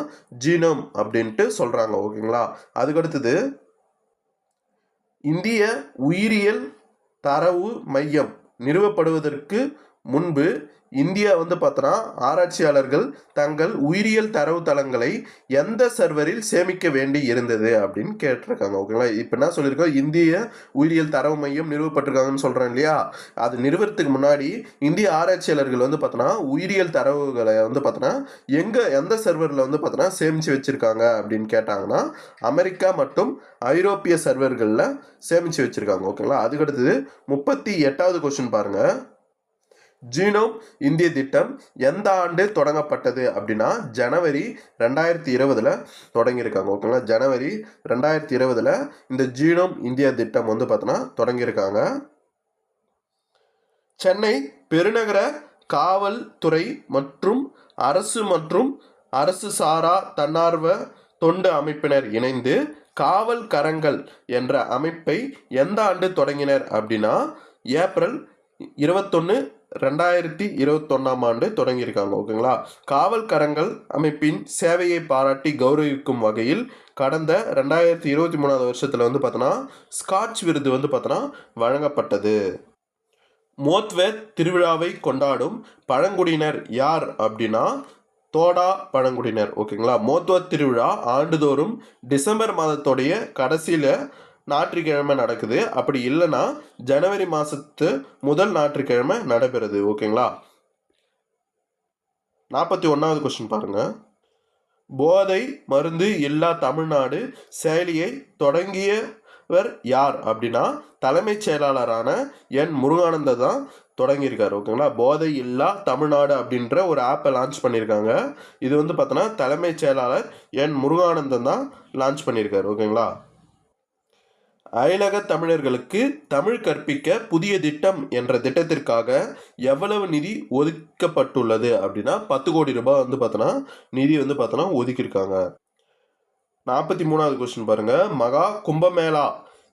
ஜீனோம் அப்படின்ட்டு சொல்றாங்க. ஓகேங்களா. அதுக்கடுத்தது இந்திய உயிரியல் தரவு மையம் நிறுவப்படுவதற்கு முன்பு இந்தியா வந்து பார்த்தோன்னா ஆராய்ச்சியாளர்கள் தங்கள் உயிரியல் தரவு தளங்களை எந்த சர்வரில் சேமிக்க வேண்டி இருந்தது அப்படின்னு கேட்டிருக்காங்க. ஓகேங்களா. இப்போ என்ன சொல்லியிருக்கோம், இந்திய உயிரியல் தரவு மையம் நிறுவப்பட்டிருக்காங்கன்னு சொல்கிறேன் இல்லையா. அது நிறுவனத்துக்கு முன்னாடி இந்திய ஆராய்ச்சியாளர்கள் வந்து பார்த்தோன்னா உயிரியல் தரவுகளை வந்து பார்த்தோன்னா எந்த சர்வரில் வந்து பார்த்தோன்னா சேமித்து வச்சுருக்காங்க அப்படின்னு கேட்டாங்கன்னா அமெரிக்கா மற்றும் ஐரோப்பிய சர்வர்களில் சேமித்து வச்சுருக்காங்க. ஓகேங்களா. அதுக்கடுத்தது 38வது கொஸ்டின் பாருங்கள். ஜீனோம் இந்திய திட்டம் எந்த ஆண்டு தொடங்கப்பட்டது அப்படின்னா ஜனவரி 2020 தொடங்கியிருக்காங்க. ஓகேங்களா. ஜனவரி 2020 இந்த ஜீனோம் இந்தியா திட்டம் வந்து பார்த்தோன்னா தொடங்கியிருக்காங்க. சென்னை பெருநகர காவல்துறை மற்றும் அரசு சாரா தன்னார்வ தொண்டு அமைப்பினர் இணைந்து காவல் கரங்கள் என்ற அமைப்பை எந்த ஆண்டு தொடங்கினர் அப்படின்னா ஏப்ரல் 21, 2021ஆம் ஆண்டு தொடங்கியிருக்காங்க. ஓகேங்களா. காவல் கரங்கள் அமைப்பின் சேவையை பாராட்டி கௌரவிக்கும் வகையில் கடந்த 2023 வருஷத்தில் வந்து பார்த்தோன்னா ஸ்காட்ச் விருது வந்து பார்த்தோன்னா வழங்கப்பட்டது. மோத்வேத் திருவிழாவை கொண்டாடும் பழங்குடியினர் யார் அப்படின்னா தோடா பழங்குடியினர். ஓகேங்களா. மோத்வேத் திருவிழா ஆண்டுதோறும் டிசம்பர் மாதத்துடைய கடைசியில் ஞாயிற்றுக்கிழமை நடக்குது. அப்படி இல்லைன்னா ஜனவரி மாதத்து முதல் ஞாயிற்றுக்கிழமை நடைபெறுது. ஓகேங்களா. 41வது கொஸ்டின் பாருங்க. போதை மருந்து இல்லா தமிழ்நாடு செயலியை தொடங்கியவர் யார் அப்படின்னா தலைமைச் செயலாளரான என் முருகானந்தர் தான் தொடங்கியிருக்காரு. ஓகேங்களா. போதை இல்லா தமிழ்நாடு அப்படின்ற ஒரு ஆப்பை லான்ச் பண்ணியிருக்காங்க. இது வந்து பார்த்தோன்னா தலைமைச் செயலாளர் என் முருகானந்தன் தான் லான்ச் பண்ணியிருக்காரு. ஓகேங்களா. அயலக தமிழர்களுக்கு தமிழ் கற்பிக்க புதிய திட்டம் என்ற திட்டத்திற்காக எவ்வளவு நிதி ஒதுக்கப்பட்டுள்ளது அப்படின்னா 10 கோடி ரூபாய் வந்து பார்த்தோன்னா நிதி வந்து பார்த்தோன்னா ஒதுக்கியிருக்காங்க. 43வது கொஸ்டின் பாருங்க. மகா கும்பமேளா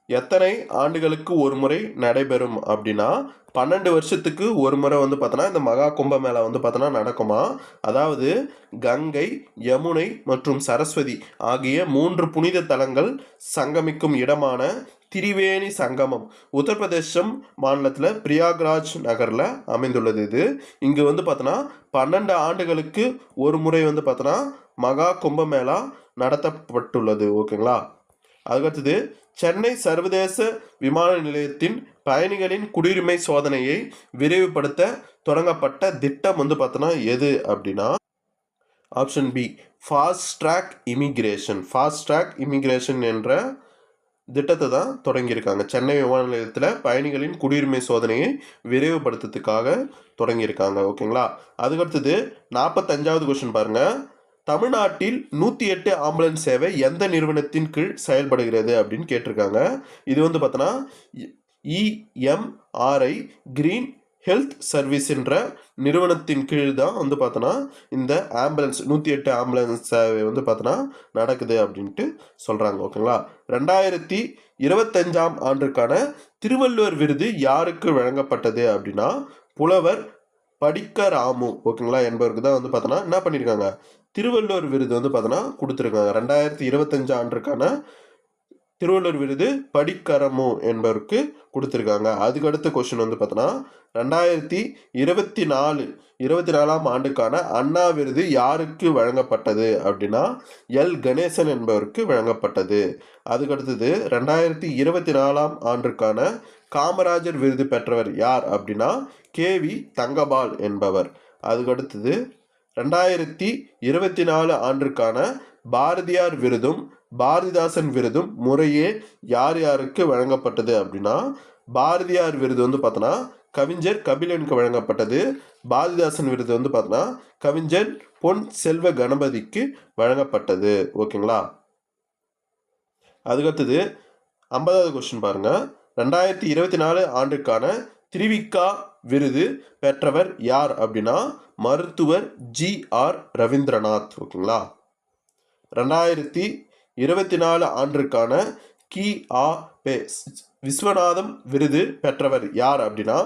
எத்தனை ஆண்டுகளுக்கு ஒரு முறை நடைபெறும் அப்படின்னா 12 வருஷத்துக்கு ஒரு முறை வந்து பார்த்தோன்னா இந்த மகா கும்பமேளா வந்து பார்த்தோன்னா நடக்குமா. அதாவது கங்கை, யமுனை மற்றும் சரஸ்வதி ஆகிய 3 புனித தலங்கள் சங்கமிக்கும் இடமான திரிவேணி சங்கமம் உத்தரப்பிரதேசம் மாநிலத்தில் பிரியாக்ராஜ் நகரில் அமைந்துள்ளது. இது இங்கு வந்து பார்த்தோன்னா 12 ஆண்டுகளுக்கு ஒரு முறை வந்து பார்த்தோன்னா மகா கும்பமேளா நடத்தப்பட்டுள்ளது. ஓகேங்களா. அதுக்கடுத்தது சென்னை சர்வதேச விமான நிலையத்தின் பயணிகளின் குடியுரிமை சோதனையை விரைவுபடுத்த தொடங்கப்பட்ட திட்டம் வந்து பார்த்தோன்னா எது அப்படின்னா option B fast track immigration என்ற திட்டத்தை தான் தொடங்கியிருக்காங்க. சென்னை விமான நிலையத்தில் பயணிகளின் குடியுரிமை சோதனையை விரைவுபடுத்துறதுக்காக தொடங்கியிருக்காங்க. ஓகேங்களா. அதுக்கடுத்தது 45வது கொஸ்டின் பாருங்கள். தமிழ்நாட்டில் 108 ஆம்புலன்ஸ் சேவை எந்த நிறுவனத்தின் கீழ் செயல்படுகிறது அப்படின்னு கேட்டிருக்காங்க. இது வந்து பார்த்தோன்னா EMRI கிரீன் ஹெல்த் சர்வீஸ் என்ற நிறுவனத்தின் கீழ் தான் வந்து பார்த்தோன்னா இந்த 108 ஆம்புலன்ஸ் சேவை வந்து பார்த்தோன்னா நடக்குது அப்படின்ட்டு சொல்கிறாங்க. ஓகேங்களா. 2025ஆம் ஆண்டுக்கான திருவள்ளுவர் விருது யாருக்கு வழங்கப்பட்டது அப்படின்னா புலவர் படிக்கராமு ஓகேங்களா என்பவருக்கு தான் வந்து பார்த்தோன்னா என்ன பண்ணியிருக்காங்க திருவள்ளுவர் விருது வந்து பார்த்தோன்னா கொடுத்துருக்காங்க. 2025 ஆண்டுக்கான திருவள்ளுவர் விருது படிக்கரமு என்பவருக்கு கொடுத்துருக்காங்க. அதுக்கடுத்த கொஸ்டின் வந்து பார்த்தோன்னா 2024ஆம் ஆண்டுக்கான அண்ணா விருது யாருக்கு வழங்கப்பட்டது அப்படின்னா எல் கணேசன் என்பவருக்கு வழங்கப்பட்டது. அதுக்கடுத்தது 2024ஆம் ஆண்டுக்கான காமராஜர் விருது பெற்றவர் யார் அப்படின்னா KV தங்கபால் என்பவர். அதுக்கடுத்தது 2024 ஆண்டிற்கான பாரதியார் விருதும் பாரதிதாசன் விருதும் முறையே யார் யாருக்கு வழங்கப்பட்டது அப்படின்னா, பாரதியார் விருது வந்து பார்த்தோன்னா கவிஞர் கபிலனுக்கு வழங்கப்பட்டது. பாரதிதாசன் விருது வந்து பார்த்தோன்னா கவிஞர் பொன் செல்வ கணபதிக்கு வழங்கப்பட்டது. ஓகேங்களா. அதுக்கடுத்தது 50வது கொஸ்டின் பாருங்க. 2024 ஆண்டுக்கான திருவிக்கா விருது பெற்றவர் யார் அப்படின்னா, மருத்துவர் GR ரவீந்திரநாத். ஓகேங்களா. 2024 ஆண்டிற்கான கி.ஆ. விஸ்வநாதம் விருது பெற்றவர் யார் அப்படின்னா,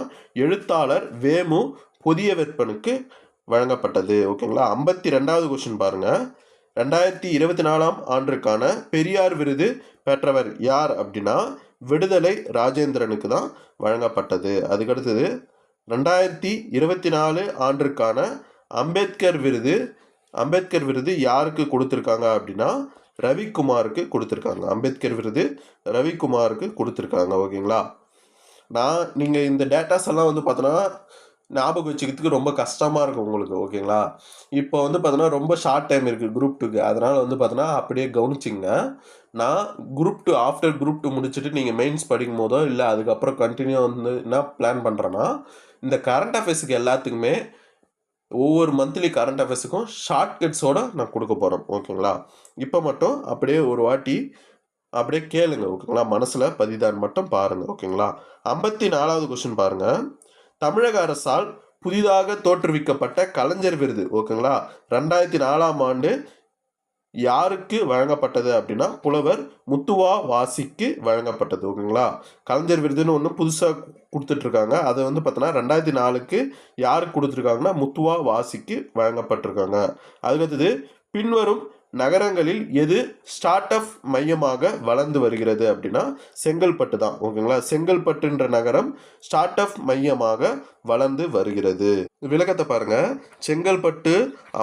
எழுத்தாளர் வேமு பொதியவெப்பனுக்கு வழங்கப்பட்டது. ஓகேங்களா. 52வது கொஸ்டின் பாருங்க. 2024 ஆண்டிற்கான பெரியார் விருது பெற்றவர் யார் அப்படின்னா, விடுதலை ராஜேந்திரனுக்கு தான் வழங்கப்பட்டது. அதுக்கடுத்தது 2024 ஆண்டிற்கான அம்பேத்கர் விருது யாருக்கு கொடுத்துருக்காங்க அப்படின்னா, ரவிக்குமாருக்கு கொடுத்துருக்காங்க. அம்பேத்கர் விருது ரவிக்குமாருக்கு கொடுத்துருக்காங்க. ஓகேங்களா. நீங்கள் இந்த டேட்டாஸ் எல்லாம் வந்து பார்த்தோன்னா ஞாபகம் வச்சுக்கிறதுக்கு ரொம்ப கஷ்டமாக இருக்கும் உங்களுக்கு. ஓகேங்களா. இப்போ வந்து பார்த்தோன்னா ரொம்ப ஷார்ட் டைம் இருக்குது குரூப் 2க்கு. அதனால் வந்து பார்த்தோன்னா அப்படியே கவனிச்சிங்க. நான் குரூப் 2 ஆஃப்டர் குரூப் 2 முடிச்சுட்டு நீங்கள் மெயின்ஸ் படிக்கும் போதோ இல்லை அதுக்கப்புறம் கண்டினியூ வந்து என்ன பிளான் பண்ணுறேன்னா, இந்த கரண்ட் அஃபேர்ஸுக்கு எல்லாத்துக்குமே ஒவ்வொரு மந்த்லி கரண்ட் அஃபேர்ஸுக்கும் ஷார்ட்கட்ஸோடு நான் கொடுக்க போகிறேன். ஓகேங்களா. இப்போ மட்டும் அப்படியே ஒரு வாட்டி அப்படியே கேளுங்க. ஓகேங்களா. மனசில் பதிதான் மட்டும் பாருங்கள். ஓகேங்களா. 54வது கொஸ்டின் பாருங்கள். தமிழக அரசால் புதிதாக தோற்றுவிக்கப்பட்ட கலைஞர் விருது ஓகேங்களா 2004 ஆண்டு யாருக்கு வழங்கப்பட்டது அப்படின்னா, புலவர் முத்துவா வாசிக்கு வழங்கப்பட்டது. ஓகேங்களா. கலைஞர் விருதுன்னு ஒன்று புதுசாக கொடுத்துட்ருக்காங்க. அதை வந்து பார்த்தோன்னா 2004க்கு யாருக்கு கொடுத்துருக்காங்கன்னா, முத்துவா வாசிக்கு வழங்கப்பட்டிருக்காங்க. அதுக்கடுத்தது பின்வரும் நகரங்களில் எது ஸ்டார்ட் அப் மையமாக வளர்ந்து வருகிறது அப்படின்னா, செங்கல்பட்டு தான். ஓகேங்களா. செங்கல்பட்டுன்ற நகரம் ஸ்டார்ட் அப் மையமாக வளர்ந்து வருகிறது. விளக்கத்தை பாருங்க. செங்கல்பட்டு,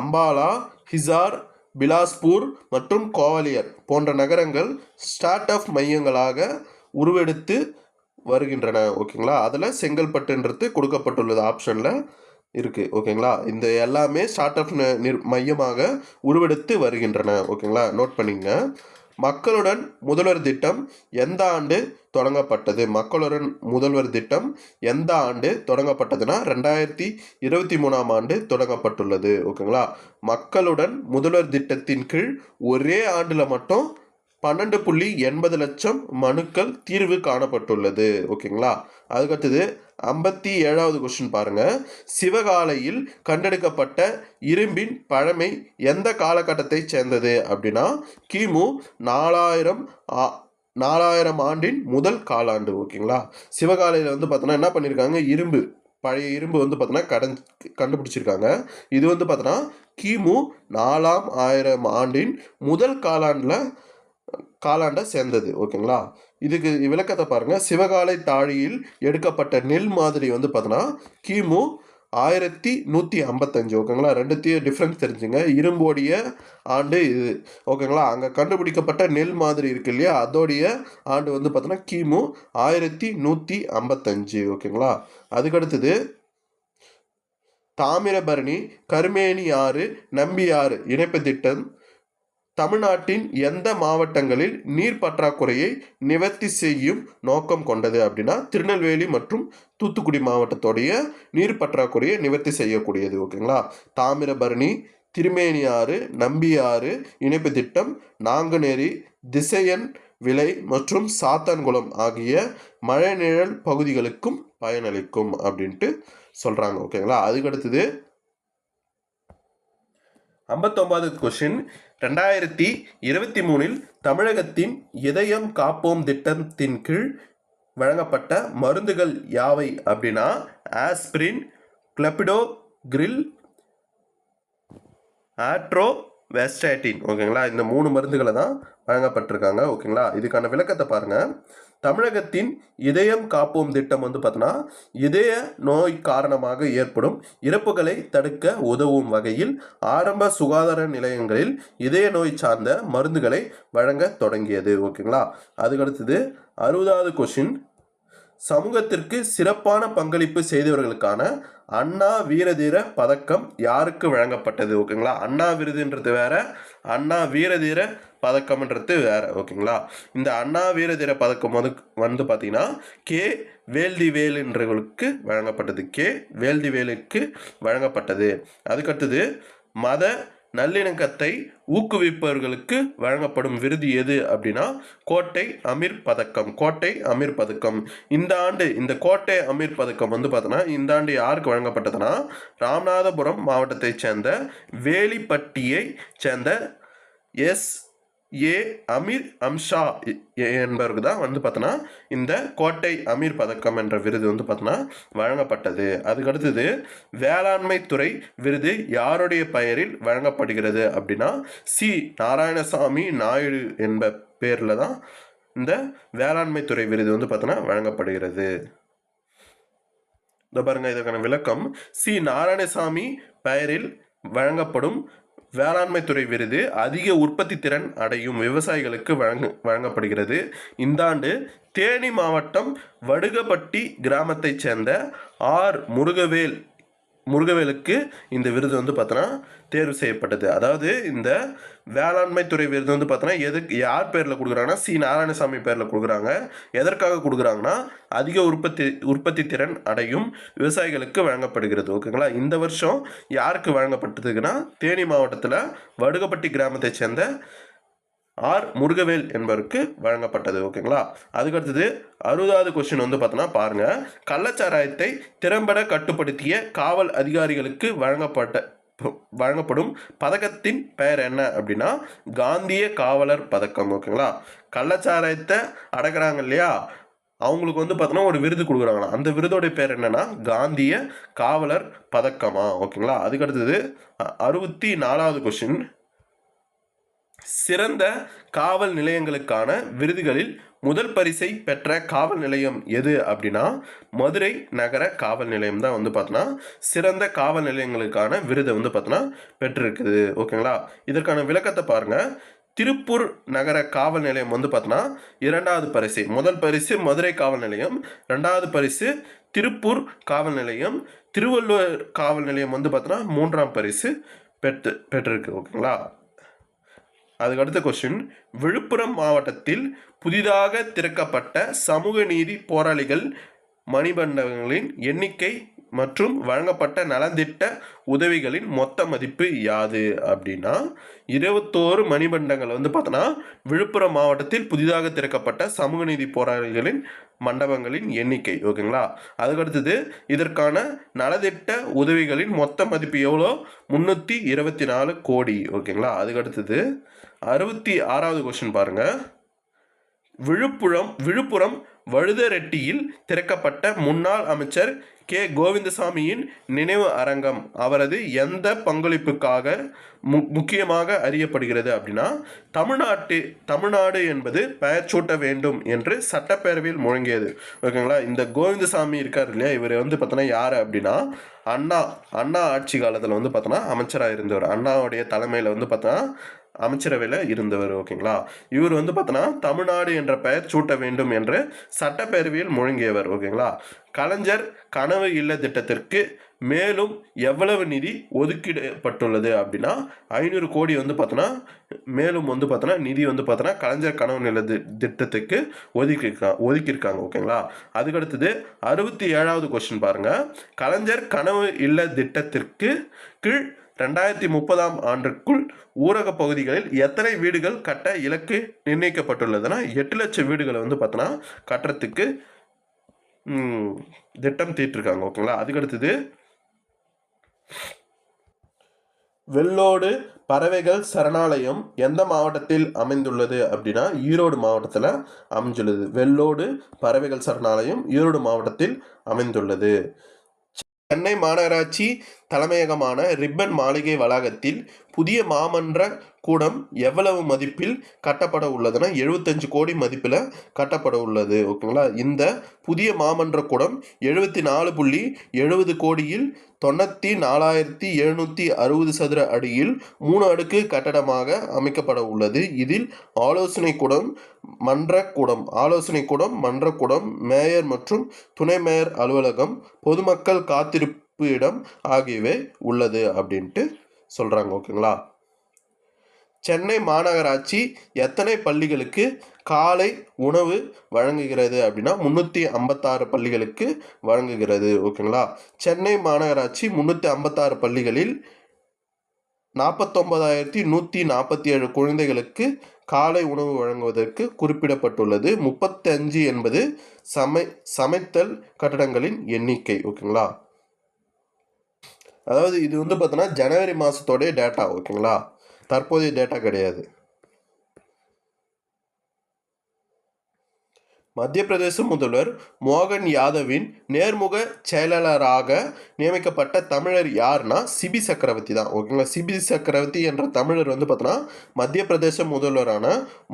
அம்பாலா, ஹிசார், பிலாஸ்பூர் மற்றும் குவாலியர் போன்ற நகரங்கள் ஸ்டார்ட் அப் மையங்களாக உருவெடுத்து வருகின்றன. ஓகேங்களா. அதில் செங்கல்பட்டுன்றது கொடுக்கப்பட்டுள்ளது ஆப்ஷனில் இருக்குது. ஓகேங்களா. இந்த எல்லாமே ஸ்டார்ட் அப் மையமாக உருவெடுத்து வருகின்றன. ஓகேங்களா. நோட் பண்ணிங்க. மக்களுடன் முதல்வர் திட்டம் எந்த ஆண்டு தொடங்கப்பட்டது? மக்களுடன் முதல்வர் திட்டம் எந்த ஆண்டு தொடங்கப்பட்டதுன்னா 2023 ஆண்டு தொடங்கப்பட்டுள்ளது. ஓகேங்களா. மக்களுடன் முதல்வர் திட்டத்தின் கீழ் ஒரே ஆண்டில் மட்டும் 12.80 லட்சம் மனுக்கள் தீர்வு காணப்பட்டுள்ளது. ஓகேங்களா. அதுக்கடுத்தது 57வது கொஸ்டின் பாருங்க. சிவகாலையில் கண்டெடுக்கப்பட்ட இரும்பின் பழமை எந்த காலகட்டத்தை சேர்ந்தது அப்படின்னா, கிமு 4000 ஆண்டின் முதல் காலாண்டு. ஓகேங்களா. சிவகாலையில் வந்து பார்த்தோன்னா என்ன பண்ணியிருக்காங்க, பழைய இரும்பு வந்து பார்த்தோன்னா கண்டுபிடிச்சிருக்காங்க. இது வந்து பார்த்தோன்னா கிமு 4000 ஆண்டின் முதல் காலாண்டை சேர்ந்தது. ஓகேங்களா. இதுக்கு விளக்கத்தை பாருங்க. சிவகாலை தாழியில் எடுக்கப்பட்ட நெல் மாதிரி வந்து பார்த்தோன்னா கிமு 1155. ஓகேங்களா. ரெண்டுத்தையும் டிஃப்ரென்ஸ் தெரிஞ்சுங்க. இரும்போடைய ஆண்டு இது. ஓகேங்களா. அங்கே கண்டுபிடிக்கப்பட்ட நெல் மாதிரி இருக்கு இல்லையா, அதோடைய ஆண்டு வந்து பார்த்தோன்னா கிமு 1155. ஓகேங்களா. அதுக்கடுத்தது தாமிரபரணி கருமேனி ஆறு நம்பியாறு இணைப்பு திட்டம் தமிழ்நாட்டின் எந்த மாவட்டங்களில் நீர் பற்றாக்குறையை நிவர்த்தி செய்யும் நோக்கம் கொண்டது அப்படின்னா, திருநெல்வேலி மற்றும் தூத்துக்குடி மாவட்டத்தோடைய நீர் பற்றாக்குறையை நிவர்த்தி செய்யக்கூடியது. ஓகேங்களா. தாமிரபரணி, திருமேனியாறு, நம்பியாறு இணைப்பு திட்டம் நாங்குநேரி, திசையன் விலை மற்றும் சாத்தான்குளம் ஆகிய மழைநிழல் பகுதிகளுக்கும் பயனளிக்கும் அப்படின்ட்டு சொல்கிறாங்க. ஓகேங்களா. அதுக்கடுத்தது 59வது கொஸ்டின். 2023 தமிழகத்தின் இதயம் காப்போம் திட்டத்தின் கீழ் வழங்கப்பட்ட மருந்துகள் யாவை அப்படின்னா, ஆஸ்பிரின், கிளபிடோகிரில், ஆட்ரோவெஸ்டாட்டின். ஓகேங்களா. இந்த 3 மருந்துகளை தான் வழங்கப்பட்டிருக்காங்க. ஓகேங்களா. இதுக்கான விளக்கத்தை பாருங்கள். தமிழகத்தின் இதயம் காப்போம் திட்டம் வந்து பார்த்தோன்னா, இதய நோய் காரணமாக ஏற்படும் இறப்புகளை தடுக்க உதவும் வகையில் ஆரம்ப சுகாதார நிலையங்களில் இதய நோய் சார்ந்த மருந்துகளை வழங்க தொடங்கியது. ஓகேங்களா. அதுக்கடுத்தது 60வது கொஸ்டின். சமூகத்திற்கு சிறப்பான பங்களிப்பு செய்தவர்களுக்கான அண்ணா வீரதீர பதக்கம் யாருக்கு வழங்கப்பட்டது? ஓகேங்களா, அண்ணா விருதுன்றது வேற, அண்ணா வீரதீர பதக்கம்ன்றது வேற. ஓகேங்களா, இந்த அண்ணா வீரதீர பதக்கம் வந்து பார்த்தீங்கன்னா கே வேல்திவேலுன்றவர்களுக்கு வழங்கப்பட்டது. கே வேல்திவேலுக்கு வழங்கப்பட்டது. அதுக்கடுத்தது மத நல்லிணக்கத்தை ஊக்குவிப்பவர்களுக்கு வழங்கப்படும் விருது எது அப்படின்னா கோட்டை அமீர் பதக்கம். கோட்டை அமீர் பதக்கம் இந்த ஆண்டு இந்த கோட்டை அமீர் பதக்கம் வந்து பார்த்தோன்னா இந்த ஆண்டு யாருக்கு வழங்கப்பட்டதுன்னா ராமநாதபுரம் மாவட்டத்தைச் சேர்ந்த வேலிப்பட்டியை சேர்ந்த ஏ அமீர் அம்ஷா என்பவருக்கு தான் வந்து பார்த்தோன்னா இந்த கோட்டை அமீர் பதக்கம் என்ற விருது வந்து பார்த்தோன்னா வழங்கப்பட்டது. அதுக்கடுத்தது வேளாண்மை துறை விருது யாருடைய பெயரில் வழங்கப்படுகிறது அப்படின்னா சி நாராயணசாமி நாயுடு என்ப பேரில் தான் இந்த வேளாண்மை துறை விருது வந்து பார்த்தோன்னா வழங்கப்படுகிறது. இந்த பாருங்க, இதற்கான விளக்கம் சி நாராயணசாமி பெயரில் வழங்கப்படும் வேளாண்மை துறை விருது அதிக உற்பத்தி திறன் அடையும் விவசாயிகளுக்கு வழங்கப்படுகிறது. இந்த ஆண்டு தேனி மாவட்டம் வடுகப்பட்டி கிராமத்தைச் சேர்ந்த ஆர் முருகவேலுக்கு இந்த விருது வந்து பார்த்தோன்னா தேர்வு செய்யப்பட்டது. அதாவது இந்த வேளாண்மை துறை விருது வந்து பார்த்தோன்னா யார் பேரில் கொடுக்குறாங்கன்னா சி நாராயணசாமி பேரில் கொடுக்குறாங்க. எதற்காக கொடுக்குறாங்கன்னா அதிக உற்பத்தி திறன் அடையும் விவசாயிகளுக்கு வழங்கப்படுகிறது. ஓகேங்களா, இந்த வருஷம் யாருக்கு வழங்கப்பட்டதுன்னா தேனி மாவட்டத்தில் வடுகப்பட்டி கிராமத்தை சேர்ந்த ஆர் முருகவேல் என்பவருக்கு வழங்கப்பட்டது. ஓகேங்களா, அதுக்கடுத்தது 60வது கொஸ்டின் வந்து பார்த்தோன்னா பாருங்க, கள்ளச்சாராயத்தை திறம்பட கட்டுப்படுத்திய காவல் அதிகாரிகளுக்கு வழங்கப்படும் பதக்கத்தின் பெயர் என்ன அப்படின்னா காந்திய காவலர் பதக்கம். ஓகேங்களா, கள்ளச்சாராயத்தை அடக்குறாங்க இல்லையா, அவங்களுக்கு வந்து பார்த்தோன்னா ஒரு விருது கொடுக்குறாங்களா, அந்த விருதோடைய பேர் என்னன்னா காந்திய காவலர் பதக்கமா. ஓகேங்களா, அதுக்கடுத்தது 64வது கொஸ்டின், சிறந்த காவல் நிலையங்களுக்கான விருதுகளில் முதல் பரிசை பெற்ற காவல் நிலையம் எது அப்படின்னா மதுரை நகர காவல் நிலையம் தான் வந்து பார்த்தோன்னா சிறந்த காவல் நிலையங்களுக்கான விருதை வந்து பார்த்தோன்னா பெற்றிருக்குது. ஓகேங்களா, இதற்கான விளக்கத்தை பாருங்க. திருப்பூர் நகர காவல் நிலையம் வந்து பார்த்தோன்னா 2வது பரிசு, முதல் பரிசு மதுரை காவல் நிலையம், 2வது பரிசு திருப்பூர் காவல் நிலையம், திருவள்ளூர் காவல் நிலையம் வந்து பார்த்தோன்னா 3ஆம் பரிசு பெற்றிருக்கு. ஓகேங்களா, அதுக்கடுத்த கொஸ்டின், விழுப்புரம் மாவட்டத்தில் புதிதாக திறக்கப்பட்ட சமூக நீதி போராளிகள் மணிமண்டபங்களின் எண்ணிக்கை மற்றும் வழங்கப்பட்ட நலந்திட்ட உதவிகளின் மொத்த மதிப்பு யாது அப்படின்னா 21 மணிமண்டங்கள் வந்து பார்த்தோன்னா விழுப்புரம் மாவட்டத்தில் புதிதாக திறக்கப்பட்ட சமூக நீதி போராளிகளின் மண்டபங்களின் எண்ணிக்கை. ஓகேங்களா, அதுக்கடுத்தது இதற்கான நலத்திட்ட உதவிகளின் மொத்த மதிப்பு எவ்வளோ 324 கோடி. ஓகேங்களா, அதுக்கடுத்தது 66வது கொஸ்டின் பாருங்க, விழுப்புரம் வழுதரெட்டியில் திறக்கப்பட்ட முன்னாள் அமைச்சர் கே கோவிந்தசாமியின் நினைவு அரங்கம் அவரது எந்த பங்களிப்புக்காக முக்கியமாக அறியப்படுகிறது அப்படின்னா தமிழ்நாடு என்பது பெயர் சூட்ட வேண்டும் என்று சட்டப்பேரவையில் முழங்கியது. ஓகேங்களா, இந்த கோவிந்தசாமி இருக்கார் இல்லையா, இவர் வந்து பார்த்தோன்னா யார் அப்படின்னா அண்ணா ஆட்சி காலத்தில் வந்து பார்த்தோன்னா அமைச்சராக இருந்தவர், அண்ணாவுடைய தலைமையில் வந்து பார்த்தோன்னா அமைச்சரவையில் இருந்தவர். ஓகேங்களா, இவர் வந்து பார்த்தோன்னா தமிழ்நாடு என்ற பெயர் சூட்ட வேண்டும் என்று சட்டப்பேரவையில் முழங்கியவர். ஓகேங்களா, கலைஞர் கனவு இல்ல திட்டத்திற்கு மேலும் எவ்வளவு நிதி ஒதுக்கிடப்பட்டுள்ளது அப்படின்னா 500 கோடி வந்து பார்த்தோன்னா மேலும் வந்து பார்த்தோன்னா நிதி வந்து பார்த்தோன்னா கலைஞர் கனவு இல்ல திட்டத்துக்கு ஒதுக்கியிருக்காங்க. ஓகேங்களா, அதுக்கடுத்தது 67வது கொஸ்டின் பாருங்க, கலைஞர் கனவு இல்ல திட்டத்திற்கு கீழ் 2030ஆம் ஆண்டுக்குள் ஊரக பகுதிகளில் எத்தனை வீடுகள் கட்ட இலக்கு நிர்ணயிக்கப்பட்டுள்ளதுன்னா 8 லட்சம் வீடுகளை வந்து பார்த்தோன்னா கட்டுறதுக்கு திட்டம் தீட்டிருக்காங்க. ஓகேங்களா, அதுக்கடுத்தது வெள்ளோடு பறவைகள் சரணாலயம் எந்த மாவட்டத்தில் அமைந்துள்ளது அப்படின்னா ஈரோடு மாவட்டத்தில் அமைந்துள்ளது. வெள்ளோடு பறவைகள் சரணாலயம் ஈரோடு மாவட்டத்தில் அமைந்துள்ளது. சென்னை மாநகராட்சி தலைமையகமான ரிப்பன் மாளிகை வளாகத்தில் புதிய மாமன்ற கூடம் எவ்வளவு மதிப்பில் கட்டப்பட உள்ளதுன்னா 75 கோடி மதிப்பில் கட்டப்பட உள்ளது. ஓகேங்களா. இந்த புதிய மாமன்ற கூடம் 74.70 கோடியில் 94,760 சதுர அடியில் 3 அடுக்கு கட்டடமாக அமைக்கப்பட உள்ளது. இதில் ஆலோசனை கூடம், மன்றக்கூடம், மேயர் மற்றும் துணை மேயர் அலுவலகம், பொதுமக்கள் காத்திருப்பு இடம் ஆகியவை உள்ளது அப்படின்ட்டு சொல்றாங்க. ஓகேங்களா. சென்னை மாநகராட்சி எத்தனை பள்ளிகளுக்கு காலை உணவு வழங்குகிறது அப்படின்னா 356 பள்ளிகளுக்கு வழங்குகிறது. ஓகேங்களா. சென்னை மாநகராட்சி 356 பள்ளிகளில் 49,147 குழந்தைகளுக்கு காலை உணவு வழங்குவதற்கு குறிப்பிடப்பட்டுள்ளது. 35 என்பது சமைத்தல் கட்டடங்களின் எண்ணிக்கை. ஓகேங்களா. அதாவது இது வந்து பார்த்தோன்னா ஜனவரி மாதத்தோடைய டேட்டா. ஓகேங்களா. தற்போதைய டேட்டா கிடையாது. மத்திய பிரதேச முதல்வர் மோகன் யாதவின் நேர்முக செயலாளராக நியமிக்கப்பட்ட தமிழர் யாருன்னா சிபி சக்கரவர்த்தி தான். ஓகேங்களா. சிபி சக்கரவர்த்தி என்ற தமிழர் வந்து பார்த்தோன்னா மத்திய பிரதேச முதல்வரான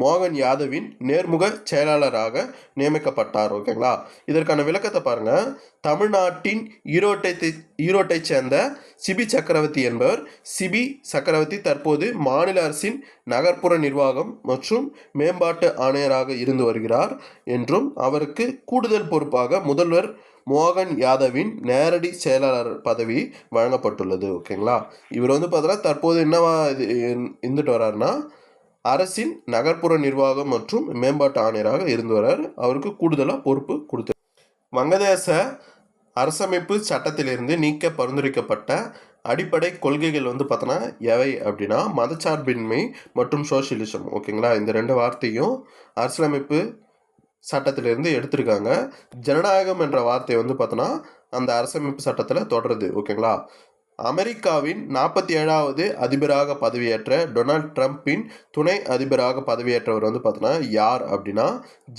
மோகன் யாதவின் நேர்முக செயலாளராக நியமிக்கப்பட்டார். ஓகேங்களா. இதற்கான விளக்கத்தை பாருங்க. தமிழ்நாட்டின் ஈரோட்டை சேர்ந்த சிபி சக்கரவர்த்தி என்பவர். சிபி சக்கரவர்த்தி தற்போது மாநில அரசின் நகர்ப்புற நிர்வாகம் மற்றும் மேம்பாட்டு ஆணையராக இருந்து வருகிறார் என்றும் அவருக்கு கூடுதல் பொறுப்பாக முதல்வர் மோகன் யாதவின் நேரடி செயலாளர் பதவி வழங்கப்பட்டுள்ளது. ஓகேங்களா. இவர் வந்து பார்த்தோன்னா தற்போது என்னவா இருந்துட்டு வர்றாருன்னா அரசின் நகர்ப்புற நிர்வாகம் மற்றும் மேம்பாட்டு ஆணையராக இருந்து வர்றார். அவருக்கு கூடுதலாக பொறுப்பு கொடுத்து வங்கதேச அரசமைப்பு சட்டத்திலிருந்து நீக்க பரிந்துரைக்கப்பட்ட அடிப்படை கொள்கைகள் வந்து பார்த்தோன்னா எவை அப்படின்னா மதச்சார்பின்மை மற்றும் சோசியலிசம். ஓகேங்களா. இந்த 2 வார்த்தையும் அரசியலமைப்பு சட்டத்திலிருந்து எடுத்திருக்காங்க. ஜனநாயகம் என்ற வார்த்தை வந்து பார்த்தோன்னா அந்த அரசமைப்பு சட்டத்தில் தொடருது. ஓகேங்களா. அமெரிக்காவின் 47வது அதிபராக பதவியேற்ற டொனால்ட் ட்ரம்பின் துணை அதிபராக பதவியேற்றவர் வந்து பார்த்தோன்னா யார் அப்படின்னா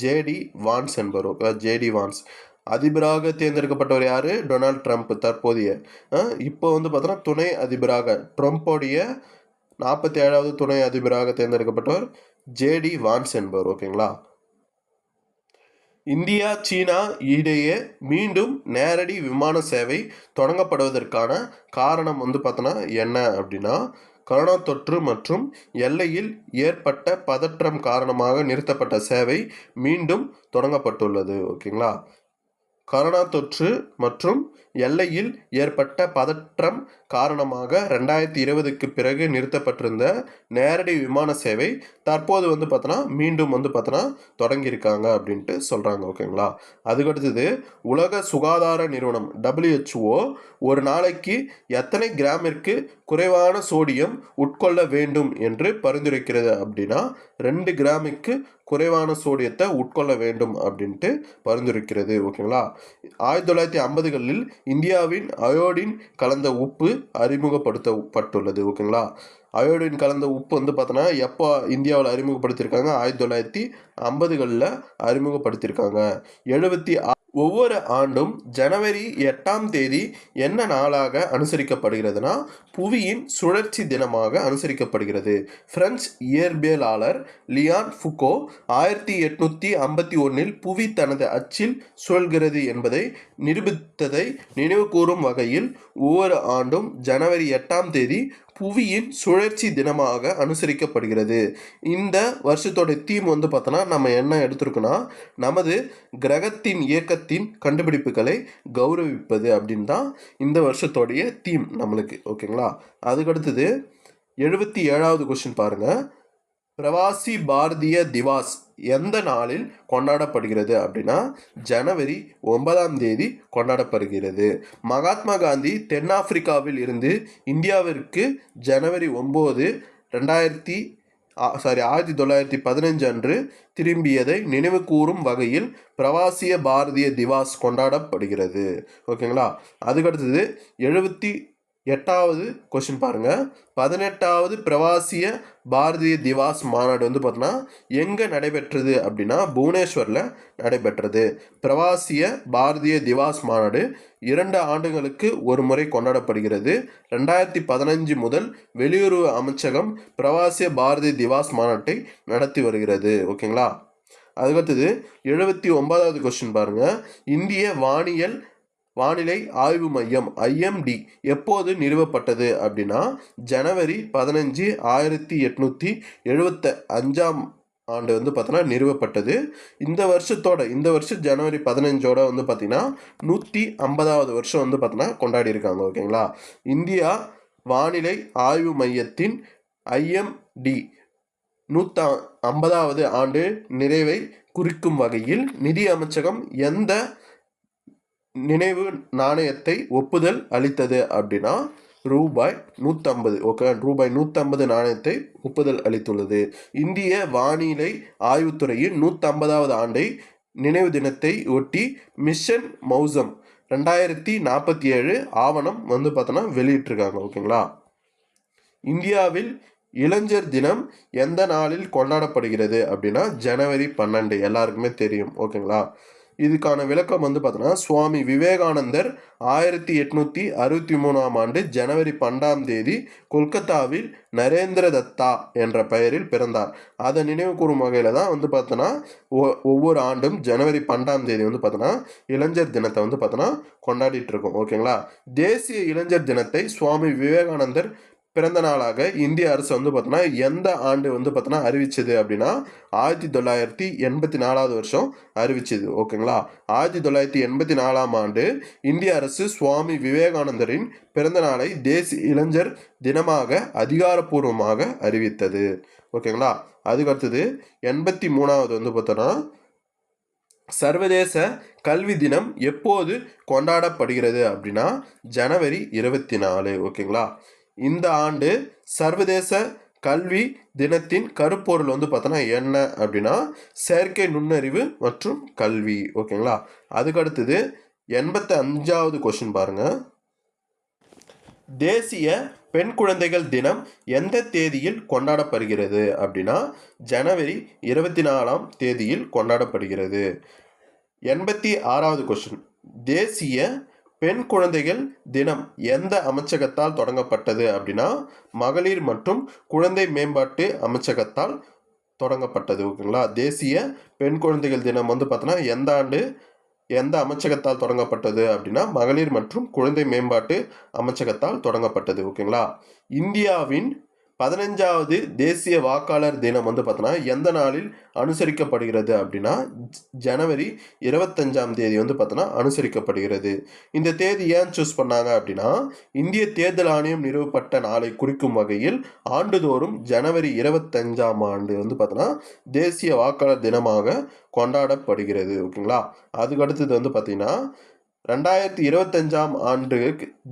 ஜேடி வான்ஸ் என்பவர். JD Vance. அதிபராக தேர்ந்தெடுக்கப்பட்டவர் யார்? டொனால்ட் ட்ரம்ப் தற்போதைய. இப்போ வந்து பார்த்தோன்னா துணை அதிபராக ட்ரம்ப்போடைய 47வது துணை அதிபராக தேர்ந்தெடுக்கப்பட்டவர் ஜேடி வான்ஸ் என்பவர். ஓகேங்களா. இந்தியா சீனா இடையே மீண்டும் நேரடி விமான சேவை தொடங்கப்படுவதற்கான காரணம் வந்து பார்த்தோன்னா என்ன அப்படின்னா கொரோனா தொற்று மற்றும் எல்லையில் ஏற்பட்ட பதற்றம் காரணமாக நிறுத்தப்பட்ட சேவை மீண்டும் தொடங்கப்பட்டுள்ளது. ஓகேங்களா. கொரோனா தொற்று மற்றும் எல்லையில் ஏற்பட்ட பதற்றம் காரணமாக 2020க்கு பிறகு நிறுத்தப்பட்டிருந்த நேரடி விமான சேவை தற்போது வந்து பார்த்தோன்னா மீண்டும் வந்து பார்த்தோன்னா தொடங்கியிருக்காங்க அப்படின்ட்டு சொல்கிறாங்க. ஓகேங்களா. அதுக்கடுத்தது உலக சுகாதார நிறுவனம் WHO ஒரு நாளைக்கு எத்தனை கிராமிற்கு குறைவான சோடியம் உட்கொள்ள வேண்டும் என்று பரிந்துரைக்கிறது அப்படின்னா 2 கிராமுக்கு குறைவான சோடியத்தை உட்கொள்ள வேண்டும் அப்படின்ட்டு பரிந்துரைக்கிறது. ஓகேங்களா. 1950களில் இந்தியாவின் அயோடின் கலந்த உப்பு அறிமுகப்படுத்தப்பட்டுள்ளது. ஓகேங்களா. அயோடின் கலந்த உப்பு வந்து பார்த்தோன்னா எப்போ இந்தியாவில் அறிமுகப்படுத்தியிருக்காங்க? 1950களில் அறிமுகப்படுத்தியிருக்காங்க. ஒவ்வொரு ஆண்டும் ஜனவரி 8ஆம் தேதி என்ன நாளாக அனுசரிக்கப்படுகிறதுனா புவியின் சுழற்சி தினமாக அனுசரிக்கப்படுகிறது. பிரெஞ்சு இயற்பியலாளர் லியான் ஃபுகோ 1851 புவி தனது அச்சில் சுழல்கிறது என்பதை நிரூபித்ததை நினைவு கூறும் வகையில் ஒவ்வொரு ஆண்டும் ஜனவரி 8ஆம் தேதி புவியின் சுழற்சி தினமாக அனுசரிக்கப்படுகிறது. இந்த வருஷத்தோட தீம் வந்து பார்த்தோன்னா நம்ம என்ன எடுத்திருக்கோன்னா நமது கிரகத்தின் இயக்கத்தின் கண்டுபிடிப்புகளை கௌரவிப்பது அப்படின்னு தான் இந்த வருஷத்தோடைய தீம் நம்மளுக்கு. ஓகேங்களா. அதுக்கடுத்தது 77வது கொஸ்டின் பாருங்கள். பிரவாசி பாரதிய திவாஸ் எந்த நாளில் கொண்டாடப்படுகிறது அப்படின்னா ஜனவரி 9ஆம் தேதி கொண்டாடப்படுகிறது. மகாத்மா காந்தி தென்னாப்பிரிக்காவில் இருந்து இந்தியாவிற்கு ஜனவரி 9, 1915 அன்று திரும்பியதை நினைவு கூறும் வகையில் பிரவாசிய பாரதிய திவாஸ் கொண்டாடப்படுகிறது. ஓகேங்களா. அதுக்கடுத்தது எட்டாவது கொஸ்டின் பாருங்க, 18வது பிரவாசிய பாரதிய திவாஸ் மாநாடு வந்து பார்த்தோன்னா எங்கே நடைபெற்றது அப்படின்னா புவனேஸ்வரில் நடைபெற்றது. பிரவாசிய பாரதிய திவாஸ் மாநாடு 2 ஆண்டுகளுக்கு ஒரு முறை கொண்டாடப்படுகிறது. 2015 முதல் வெளியுறவு அமைச்சகம் பிரவாசிய பாரதிய திவாஸ் மாநாட்டை நடத்தி வருகிறது. ஓகேங்களா. அதுக்கடுத்தது 79வது கொஸ்டின் பாருங்க, இந்திய வானிலை ஆய்வு மையம் IMD எப்போது நிறுவப்பட்டது அப்படின்னா ஜனவரி 15, 1875 ஆண்டு வந்து பார்த்தோன்னா நிறுவப்பட்டது. இந்த வருஷம் ஜனவரி 15 வந்து பார்த்தீங்கன்னா 150வது வருஷம் வந்து பார்த்தோன்னா கொண்டாடி இருக்காங்க. ஓகேங்களா. இந்தியா வானிலை ஆய்வு மையத்தின் IMD 150வது ஆண்டு நிறைவை குறிக்கும் வகையில் நிதி அமைச்சகம் எந்த நினைவு நாணயத்தை ஒப்புதல் அளித்தது அப்படின்னா ரூபாய் 150. ஓகே, ரூபாய் 150 நாணயத்தை ஒப்புதல் அளித்துள்ளது. இந்திய வானிலை ஆய்வுத்துறையின் 150வது ஆண்டை நினைவு தினத்தை ஒட்டி மிஷன் மௌசம் 2047 ஆவணம் வந்து பார்த்தோன்னா வெளியிட்டிருக்காங்க. ஓகேங்களா. இந்தியாவில் இளைஞர் தினம் எந்த நாளில் கொண்டாடப்படுகிறது அப்படின்னா ஜனவரி 12. எல்லாருக்குமே தெரியும். ஓகேங்களா. இதுக்கான விளக்கம் வந்து பார்த்தோன்னா சுவாமி விவேகானந்தர் 1863 ஆண்டு ஜனவரி 12 கொல்கத்தாவில் நரேந்திர தத்தா என்ற பெயரில் பிறந்தார். அதை நினைவு கூறும் வகையில் தான் வந்து பார்த்தோன்னா ஒவ்வொரு ஆண்டும் ஜனவரி 12 வந்து பார்த்தோன்னா இளைஞர் தினத்தை வந்து பார்த்தோன்னா கொண்டாடிட்டு இருக்கோம். ஓகேங்களா. தேசிய இளைஞர் தினத்தை சுவாமி விவேகானந்தர் பிறந்த நாளாக இந்திய அரசு வந்து பார்த்தோன்னா எந்த ஆண்டு வந்து பார்த்தோன்னா அறிவிச்சது அப்படின்னா 1984 வருஷம் அறிவிச்சது. ஓகேங்களா. 1984 ஆண்டு இந்திய அரசு சுவாமி விவேகானந்தரின் பிறந்த நாளை தேசிய இளைஞர் தினமாக அதிகாரப்பூர்வமாக அறிவித்தது. ஓகேங்களா. அதுக்கடுத்தது 83வது வந்து பார்த்தோன்னா சர்வதேச கல்வி தினம் எப்போது கொண்டாடப்படுகிறது அப்படின்னா ஜனவரி 24. ஓகேங்களா. இந்த ஆண்டு சர்வதேச கல்வி தினத்தின் கருப்பொருள் வந்து பார்த்தோன்னா என்ன அப்படின்னா செயற்கை நுண்ணறிவு மற்றும் கல்வி. ஓகேங்களா. அதுக்கடுத்தது 85வது கொஸ்டின் பாருங்க, தேசிய பெண் குழந்தைகள் தினம் எந்த தேதியில் கொண்டாடப்படுகிறது அப்படின்னா ஜனவரி 24 கொண்டாடப்படுகிறது. 86வது கொஸ்டின், தேசிய பெண் குழந்தைகள் தினம் எந்த அமைச்சகத்தால் தொடங்கப்பட்டது அப்படின்னா மகளிர் மற்றும் குழந்தை மேம்பாட்டு அமைச்சகத்தால் தொடங்கப்பட்டது. ஓகேங்களா. தேசிய பெண் குழந்தைகள் தினம் வந்து பார்த்தோன்னா எந்த ஆண்டு எந்த அமைச்சகத்தால் தொடங்கப்பட்டது அப்படின்னா மகளிர் மற்றும் குழந்தை மேம்பாட்டு அமைச்சகத்தால் தொடங்கப்பட்டது. ஓகேங்களா. இந்தியாவின் 15வது தேசிய வாக்காளர் தினம் வந்து பார்த்தோன்னா எந்த நாளில் அனுசரிக்கப்படுகிறது அப்படின்னா ஜனவரி 25 வந்து பார்த்தோன்னா அனுசரிக்கப்படுகிறது. இந்த தேதி ஏன் சூஸ் பண்ணாங்க அப்படின்னா இந்திய தேர்தல் ஆணையம் நிறுவப்பட்ட நாளை குறிக்கும் வகையில் ஆண்டுதோறும் ஜனவரி 25 வந்து பார்த்தோன்னா தேசிய வாக்காளர் தினமாக கொண்டாடப்படுகிறது. ஓகேங்களா. அதுக்கடுத்தது வந்து பார்த்தீங்கன்னா 2025 ஆண்டு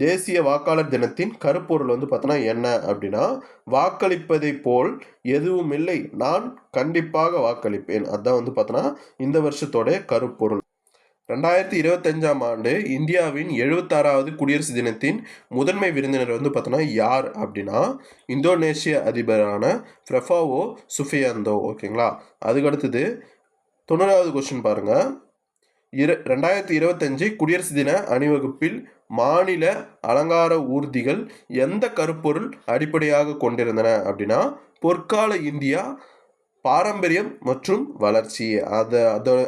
தேசிய வாக்காளர் தினத்தின் கருப்பொருள் வந்து பார்த்தோன்னா என்ன அப்படின்னா வாக்களிப்பதை போல் எதுவும் இல்லை, நான் கண்டிப்பாக வாக்களிப்பேன். அதுதான் வந்து பார்த்தோன்னா இந்த வருஷத்தோட கருப்பொருள். 2025 ஆண்டு இந்தியாவின் 76வது குடியரசு தினத்தின் முதன்மை விருந்தினர் வந்து பார்த்தோன்னா யார் அப்படின்னா இந்தோனேஷிய அதிபரான பிரபாவோ சுபியாந்தோ. ஓகேங்களா. அதுக்கடுத்தது 90வது கொஸ்டின் பாருங்க, 2025 குடியரசு தின அணிவகுப்பில் மாநில அலங்கார ஊர்திகள் எந்த கருப்பொருள் அடிப்படையாக கொண்டிருந்தன அப்படின்னா பொற்கால இந்தியா, பாரம்பரியம் மற்றும் வளர்ச்சி.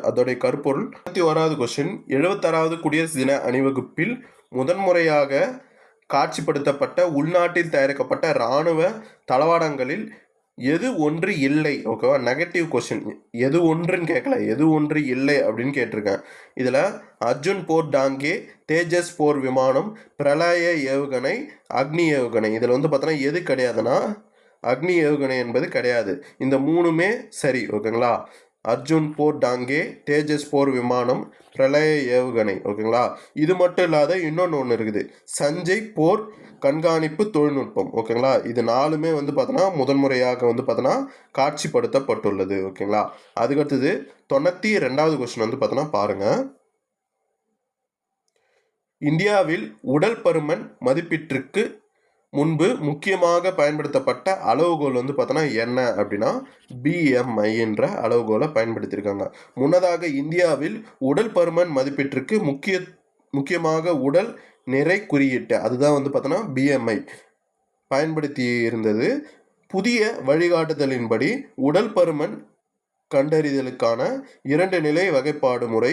அதோடைய கருப்பொருள். 21வது கொஸ்டின், 76வது குடியரசு தின அணிவகுப்பில் முதன்முறையாக காட்சிப்படுத்தப்பட்ட உள்நாட்டில் தயாரிக்கப்பட்ட இராணுவ தளவாடங்களில் எது ஒன்று இல்லை. ஓகேவா. நெகட்டிவ் கொஸ்டின், எது ஒன்றுன்னு கேட்கல, எது ஒன்று இல்லை அப்படின்னு கேட்டிருக்கேன். இதில் அர்ஜுன் போர் டாங்கே, தேஜஸ் போர் விமானம், பிரளய ஏவுகணை, அக்னி ஏவுகணை. இதில் வந்து பார்த்தோன்னா எது கிடையாதுன்னா அக்னி ஏவுகணை என்பது கிடையாது. இந்த மூணுமே சரி. ஓகேங்களா. அர்ஜுன் போர் டாங்கே, தேஜஸ் போர் விமானம், பிரளய ஏவுகணை. ஓகேங்களா. இது மட்டும் இல்லாத இன்னொன்று இருக்குது, சஞ்சய் போர் கண்காணிப்பு தொழில்நுட்பம். ஓகேங்களா. இது 4மே வந்து பார்த்தோன்னா முதன்முறையாக வந்து பார்த்தோன்னா காட்சிப்படுத்தப்பட்டுள்ளது. ஓகேங்களா. அதுக்கடுத்தது 92வது கொஸ்டின் வந்து பார்த்தோன்னா பாருங்க, இந்தியாவில் உடல் பருமன் மதிப்பீட்டிற்கு முன்பு முக்கியமாக பயன்படுத்தப்பட்ட அளவுகோல் வந்து பார்த்தோன்னா என்ன அப்படின்னா BMI என்ற அளவுகோலை பயன்படுத்தியிருக்காங்க. முன்னதாக இந்தியாவில் உடல் பருமன் மதிப்பீட்டிற்கு முக்கியமாக உடல் நிறை குறியீட்டு அதுதான் வந்து பார்த்தோன்னா BMI பயன்படுத்தி இருந்தது. புதிய வழிகாட்டுதலின்படி உடல் பருமன் கண்டறிதலுக்கான 2 நிலை வகைப்பாடு முறை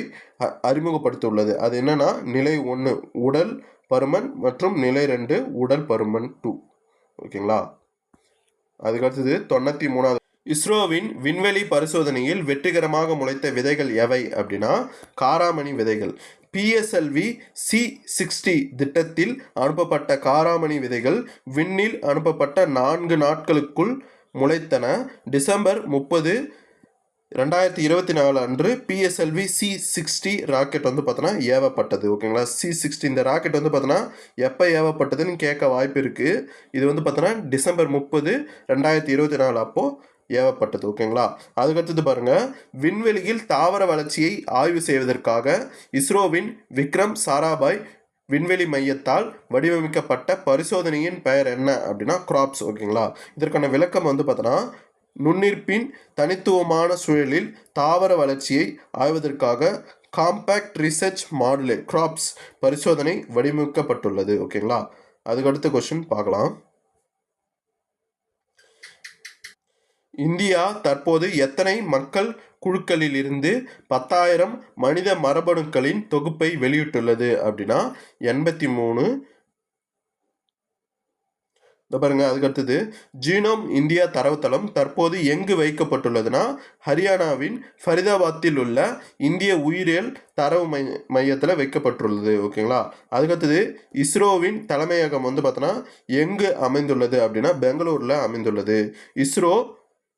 அறிமுகப்படுத்தியுள்ளது. அது என்னன்னா நிலை 1 உடல் பருமன் மற்றும் நிலை 2 உடல் பருமன் 2. ஓகேங்களா? அதுக்கடுத்தது 93வது இஸ்ரோவின் விண்வெளி பரிசோதனையில் வெற்றிகரமாக முளைத்த விதைகள் எவை அப்படின்னா காராமணி விதைகள். PSLV C60 திட்டத்தில் அனுப்பப்பட்ட காராமணி விதைகள் விண்ணில் அனுப்பப்பட்ட 4 நாட்களுக்குள் முளைத்தன. டிசம்பர் 30, 2024 அன்று PSLV C60 ராக்கெட் வந்து பார்த்தோன்னா ஏவப்பட்டது. ஓகேங்களா? C60 இந்த ராக்கெட் வந்து பார்த்தோன்னா எப்போ ஏவப்பட்டதுன்னு கேட்க வாய்ப்பு இருக்குது. இது வந்து பார்த்தோன்னா டிசம்பர் 30, 2024 அப்போது ஏவப்பட்டது. ஓகேங்களா? அதுக்கடுத்தது பாருங்கள், விண்வெளியில் தாவர வளர்ச்சியை ஆய்வு செய்வதற்காக இஸ்ரோவின் விக்ரம் சாராபாய் விண்வெளி மையத்தால் வடிவமைக்கப்பட்ட பரிசோதனையின் பெயர் என்ன அப்படின்னா கிராப்ஸ். ஓகேங்களா? இதற்கான விளக்கம் வந்து பார்த்தோன்னா நுண்ணீர்ப்பின் தனித்துவமான சூழலில் தாவர வளர்ச்சியை ஆய்வதற்காக காம்பேக்ட் ரிசர்ச் மாடுலே கிராப்ஸ் பரிசோதனை வடிவமைக்கப்பட்டுள்ளது. ஓகேங்களா? அதுக்கடுத்த கொஸ்டின் பார்க்கலாம். இந்தியா தற்போது எத்தனை மக்கள் குழுக்களில் இருந்து 10,000 மனித மரபணுக்களின் தொகுப்பை வெளியிட்டுள்ளது அப்படின்னா 83. பாருங்க, அதுக்கடுத்தது ஜீனோம் இந்தியா தரவுத்தளம் தற்போது எங்கு வைக்கப்பட்டுள்ளதுன்னா ஹரியானாவின் ஃபரிதாபாத்தில் உள்ள இந்திய உயிரியல் தரவு மையத்தில் வைக்கப்பட்டுள்ளது. ஓகேங்களா? அதுக்கடுத்தது இஸ்ரோவின் தலைமையகம் வந்து பார்த்தோன்னா எங்கு அமைந்துள்ளது அப்படின்னா பெங்களூரில் அமைந்துள்ளது. இஸ்ரோ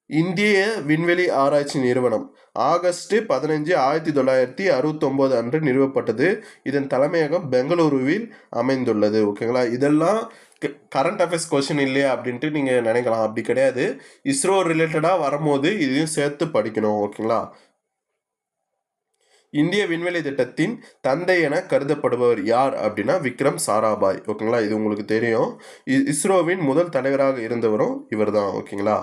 இந்திய விண்வெளி ஆராய்ச்சி நிறுவனம் ஆகஸ்ட் 15, 1969 அன்று நிறுவப்பட்டது. இதன் தலைமையகம் பெங்களூருவில் அமைந்துள்ளது. ஓகேங்களா? இதெல்லாம் கரண்ட் அஃபேர்ஸ் கொஸ்டின் இல்லையா அப்படின்ட்டு நீங்கள் நினைக்கலாம். அப்படி கிடையாது. இஸ்ரோ ரிலேட்டடாக வரும்போது இதையும் சேர்த்து படிக்கணும். ஓகேங்களா? இந்திய விண்வெளி திட்டத்தின் தந்தை என கருதப்படுபவர் யார் அப்படின்னா விக்ரம் சாராபாய். ஓகேங்களா? இது உங்களுக்கு தெரியும். இஸ்ரோவின் முதல் தலைவராக இருந்தவரும் இவர் தான். ஓகேங்களா?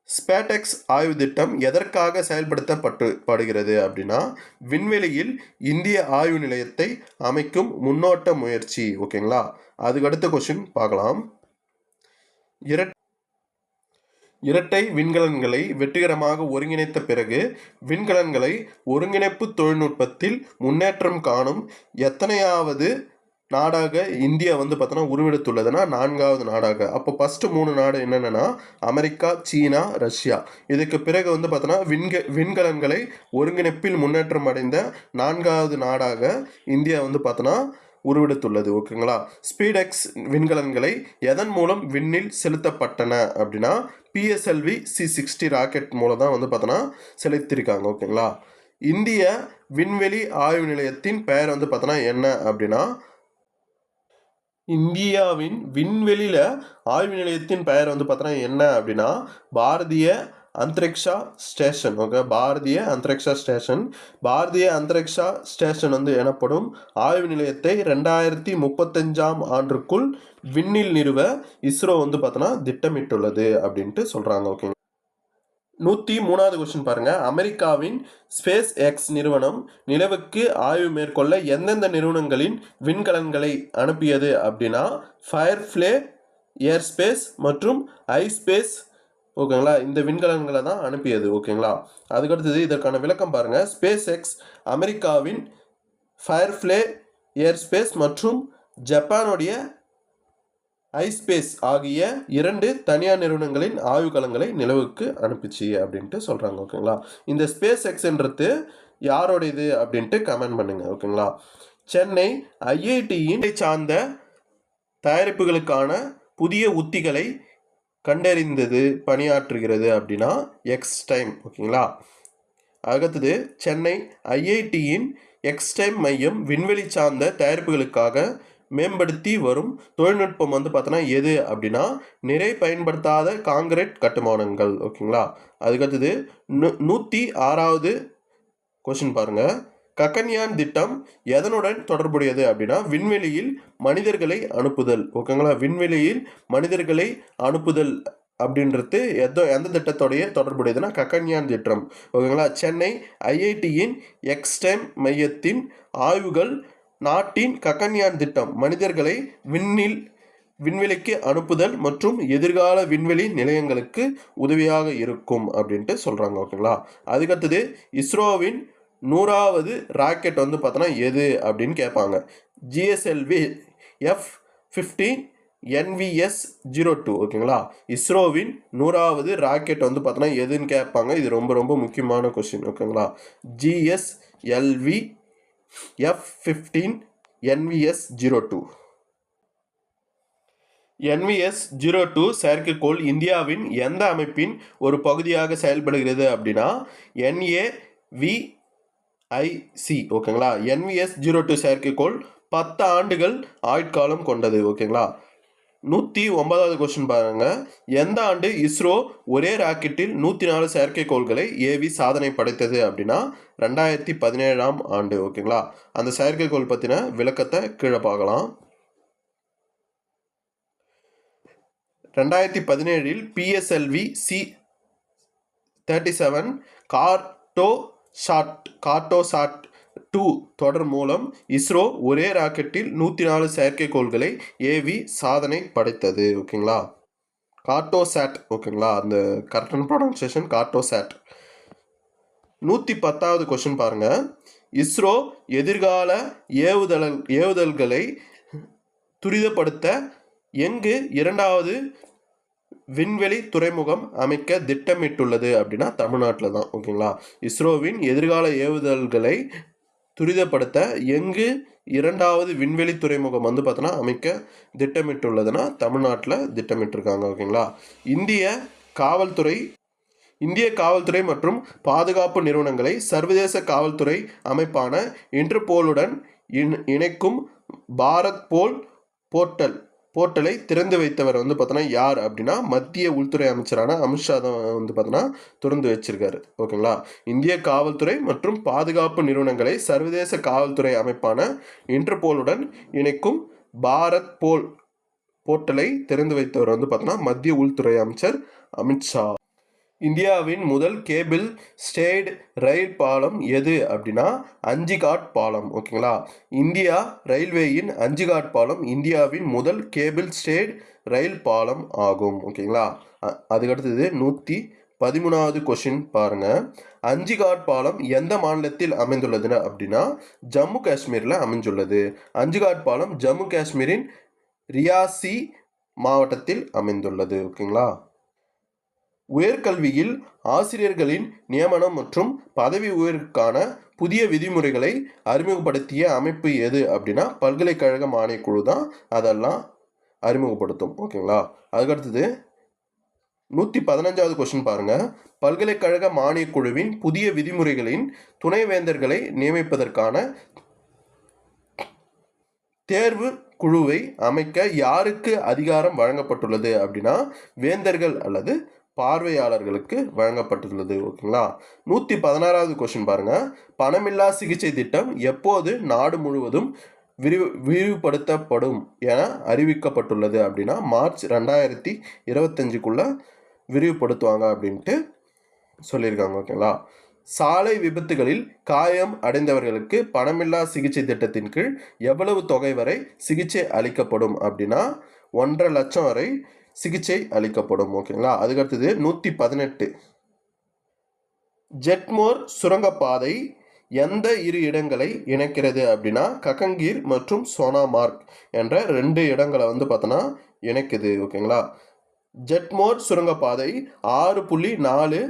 ஸ்பேடெக்ஸ் ஆய்வு திட்டம் எதற்காக செயல்படுத்தப்படுகிறது அப்படின்னா விண்வெளியில் இந்திய ஆய்வு நிலையத்தை அமைக்கும் முன்னோட்ட முயற்சி. ஓகேங்களா? அதுக்கு அடுத்த கொஸ்டின் பார்க்கலாம். இரட்டை விண்கலன்களை வெற்றிகரமாக ஒருங்கிணைத்த பிறகு விண்கலன்களை ஒருங்கிணைப்பு தொழில்நுட்பத்தில் முன்னேற்றம் காணும் எத்தனையாவது நாடாக இந்தியா வந்து பார்த்தோன்னா உருவெடுத்துள்ளதுன்னா 4வது நாடாக. அப்போ ஃபஸ்ட்டு 3 நாடு என்னென்னா அமெரிக்கா, சீனா, ரஷ்யா. இதுக்கு பிறகு வந்து பார்த்தோன்னா விண்கலன்களை ஒருங்கிணைப்பில் முன்னேற்றம் அடைந்த 4வது நாடாக இந்தியா வந்து பார்த்தோன்னா உருவெடுத்துள்ளது. ஓகேங்களா? ஸ்பீடெக்ஸ் விண்கலன்களை எதன் மூலம் விண்ணில் செலுத்தப்பட்டன அப்படின்னா PSLV C60 ராக்கெட் மூலம் தான் வந்து பார்த்தோன்னா செலுத்தியிருக்காங்க. ஓகேங்களா? இந்திய விண்வெளி ஆய்வு நிலையத்தின் பெயர் வந்து பார்த்தோன்னா என்ன அப்படின்னா இந்தியாவின் விண்வெளியில் ஆய்வு நிலையத்தின் பெயர் வந்து பார்த்தோன்னா என்ன அப்படின்னா Bharatiya Antariksh station. Okay, Bharatiya Antariksh station. Bharatiya Antariksh station வந்து எனப்படும் ஆய்வு நிலையத்தை 2035ஆம் ஆண்டுக்குள் விண்ணில் நிறுவ இஸ்ரோ வந்து பார்த்தோன்னா திட்டமிட்டுள்ளது அப்படின்ட்டு சொல்கிறாங்க. ஓகே, 103வது கொஸ்டின் பாருங்க. அமெரிக்காவின் ஸ்பேஸ் எக்ஸ் நிறுவனம் நிலவுக்கு ஆய்வு மேற்கொள்ள எந்தெந்த நிறுவனங்களின் விண்கலன்களை அனுப்பியது அப்படின்னா ஃபயர்ஃப்ளை ஏர்ஸ்பேஸ் மற்றும் ஐஸ்பேஸ். ஓகேங்களா? இந்த விண்கலன்களை தான் அனுப்பியது. ஓகேங்களா? அதுக்கடுத்தது இதற்கான விளக்கம் பாருங்க. ஸ்பேஸ் எக்ஸ் அமெரிக்காவின் ஃபயர்ஃப்ளை ஏர்ஸ்பேஸ் மற்றும் ஜப்பானுடைய ஐஸ்பேஸ் ஆகிய 2 தனியார் நிறுவனங்களின் ஆய்வுக்கலங்களை நிலவுக்கு அனுப்பிச்சு அப்படின்ட்டு சொல்கிறாங்க. ஓகேங்களா? இந்த ஸ்பேஸ் எக்ஸ்ன்றது யாரோடையது அப்படின்ட்டு கமெண்ட் பண்ணுங்க. ஓகேங்களா? சென்னை IITயின் சார்ந்த தயாரிப்புகளுக்கான புதிய உத்திகளை கண்டறிந்தது பணியாற்றுகிறது அப்படின்னா எக்ஸ்டைம். ஓகேங்களா? அடுத்தது சென்னை IITயின் எக்ஸ்டைம் மையம் விண்வெளி சார்ந்த தயாரிப்புகளுக்காக மேம்படுத்தி வரும் தொழில்நுட்பம் வந்து பார்த்தோன்னா எது அப்படின்னா நிறை பயன்படுத்தாத காங்கிரீட் கட்டுமானங்கள். ஓகேங்களா? அதுக்கடுத்தது 106வது கொஸ்டின் பாருங்கள். ககன்யான் திட்டம் எதனுடன் தொடர்புடையது அப்படின்னா விண்வெளியில் மனிதர்களை அனுப்புதல். ஓகேங்களா, விண்வெளியில் மனிதர்களை அனுப்புதல் அப்படின்றது எந்த திட்டத்தோடைய தொடர்புடையதுன்னா ககன்யான் திட்டம். ஓகேங்களா, சென்னை ஐஐடியின் எக்ஸ்டெம் மையத்தின் ஆய்வுகள் நாட்டின் ககன்யான் திட்டம் மனிதர்களை விண்வெளிக்கு அனுப்புதல் மற்றும் எதிர்கால விண்வெளி நிலையங்களுக்கு உதவியாக இருக்கும் அப்படின்ட்டு சொல்கிறாங்க. ஓகேங்களா, அதுக்கடுத்தது இஸ்ரோவின் 100வது ராக்கெட் வந்து பார்த்தோன்னா எது அப்படின்னு கேட்பாங்க. GSLV F-15 NVS-02. ஓகேங்களா, இஸ்ரோவின் 100வது ராக்கெட் வந்து பார்த்தோன்னா எதுன்னு கேட்பாங்க. இது ரொம்ப ரொம்ப முக்கியமான கொஸ்டின். ஓகேங்களா, GSLV F-15 NVS-02. NVS-02 செயற்கைக்கோள் இந்தியாவின் எந்த அமைப்பின் ஒரு பகுதியாக செயல்படுகிறது அப்படின்னா NAVIC. ஓகேங்களா, NVS-02 செயற்கைக்கோள் 10 ஆண்டுகள் ஆயுட்காலம் கொண்டது. ஓகேங்களா, 109வது கொஸ்டின் பாருங்க. எந்த ஆண்டு இஸ்ரோ ஒரே ராக்கெட்டில் 104 செயற்கைக்கோள்களை ஏவி சாதனை படைத்தது அப்படின்னா 2017ஆம் ஆண்டு. ஓகேங்களா, அந்த செயற்கைக்கோள் பற்றின விளக்கத்தை கீழே பார்க்கலாம். 2017 PSLV C-37 கார்ட்டோசாட் 2 தொடர் மூலம் இஸ்ரோ ஒரே ராக்கெட்டில் 104 செயற்கைக்கோள்களை ஏவி சாதனை படைத்தது. ஓகேங்களா, கார்ட்டோசாட். ஓகேங்களா, அந்த கரெக்டான ப்ரொனன்சியேஷன் கார்ட்டோசாட். 110வது கொஸ்டின் பாருங்க. இஸ்ரோ எதிர்கால ஏவுதல்களை துரிதப்படுத்த எங்கு 2வது விண்வெளி துறைமுகம் அமைக்க திட்டமிட்டுள்ளது அப்படின்னா தமிழ்நாட்டில் தான். ஓகேங்களா, இஸ்ரோவின் எதிர்கால ஏவுதல்களை துரிதப்படுத்த எங்கு 2வது விண்வெளி துறைமுகம் வந்து பார்த்தோன்னா அமைக்க திட்டமிட்டுள்ளதுன்னா தமிழ்நாட்டில் திட்டமிட்டிருக்காங்க. ஓகேங்களா, இந்திய காவல்துறை மற்றும் பாதுகாப்பு நிறுவனங்களை சர்வதேச காவல்துறை அமைப்பான இன்டர்போலுடன் இணைக்கும் பாரத் போல் போர்ட்டலை திறந்து வைத்தவர் வந்து பார்த்தோன்னா யார் அப்படின்னா மத்திய உள்துறை அமைச்சரான அமித்ஷா தான் வந்து பார்த்தோன்னா திறந்து வச்சிருக்காரு. ஓகேங்களா, இந்திய காவல்துறை மற்றும் பாதுகாப்பு நிறுவனங்களை சர்வதேச காவல்துறை அமைப்பான இன்டர்போலுடன் இணைக்கும் பாரத் போர்ட்டலை திறந்து வைத்தவர் வந்து பார்த்தோன்னா மத்திய உள்துறை அமைச்சர் அமித்ஷா. இந்தியாவின் முதல் கேபிள் ஸ்டேட் ரயில் பாலம் எது அப்படின்னா அஞ்சிகாட் பாலம். ஓகேங்களா, இந்தியா ரயில்வேயின் அஞ்சிகாட் பாலம் இந்தியாவின் முதல் கேபிள் ஸ்டேட் ரயில் பாலம் ஆகும். ஓகேங்களா, அதுக்கடுத்தது 113வது கொஸ்டின் பாருங்க. அஞ்சிகாட் பாலம் எந்த மாநிலத்தில் அமைந்துள்ளது அப்படின்னா ஜம்மு காஷ்மீரில் அமைந்துள்ளது. அஞ்சிகாட் பாலம் ஜம்மு காஷ்மீரின் ரியாசி மாவட்டத்தில் அமைந்துள்ளது. ஓகேங்களா, உயர்கல்வியில் ஆசிரியர்களின் நியமனம் மற்றும் பதவி உயர்வுக்கான புதிய விதிமுறைகளை அறிமுகப்படுத்திய அமைப்பு எது அப்படின்னா பல்கலைக்கழக மானியக்குழு தான் அதெல்லாம் அறிமுகப்படுத்தும். ஓகேங்களா, அதுக்கடுத்தது 115வது கொஸ்டின் பாருங்க. பல்கலைக்கழக மானியக்குழுவின் புதிய விதிமுறைகளின் துணைவேந்தர்களை நியமிப்பதற்கான தேர்வு குழுவை அமைக்க யாருக்கு அதிகாரம் வழங்கப்பட்டுள்ளது அப்படின்னா வேந்தர்கள் அல்லது பார்வையாளர்களுக்கு வழங்கப்பட்டுள்ளது. ஓகேங்களா, 116வது கொஸ்டின் பாருங்க. பணமில்லா சிகிச்சை திட்டம் எப்போது நாடு முழுவதும் விரிவுபடுத்தப்படும் என அறிவிக்கப்பட்டுள்ளது அப்படின்னா மார்ச் 2025க்குள்ள விரிவுபடுத்துவாங்க அப்படின்ட்டு சொல்லியிருக்காங்க. ஓகேங்களா, சாலை விபத்துகளில் காயம் அடைந்தவர்களுக்கு பணமில்லா சிகிச்சை திட்டத்தின் கீழ் எவ்வளவு தொகை வரை சிகிச்சை அளிக்கப்படும் அப்படின்னா 1.5 லட்சம் வரை சிகிச்சை அளிக்கப்படும். ஓகேங்களா, அதுக்கடுத்தது 118 ஜெட்மோர் சுரங்கப்பாதை எந்த 2 இடங்களை இணைக்கிறது அப்படின்னா ககங்கீர் மற்றும் சோனாமார்க் என்ற 2 இடங்களை வந்து பார்த்தோன்னா இணைக்குது. ஓகேங்களா, ஜெட்மோர் சுரங்கப்பாதை 6.5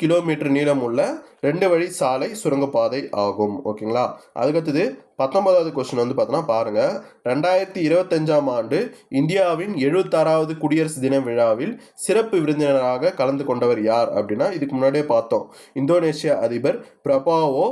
கிலோமீட்டர் நீளம் உள்ள 2 வழி சாலை சுரங்கப்பாதை ஆகும். ஓகேங்களா, அதுக்கடுத்தது 19வது கொஸ்டின் வந்து பார்த்தோன்னா பாருங்க. 2025ஆம் ஆண்டு இந்தியாவின் 76வது குடியரசு தின விழாவில் சிறப்பு விருந்தினராக கலந்து கொண்டவர் யார் அப்படின்னா இதுக்கு முன்னாடியே பார்த்தோம், இந்தோனேஷியா அதிபர் பிரபாவோ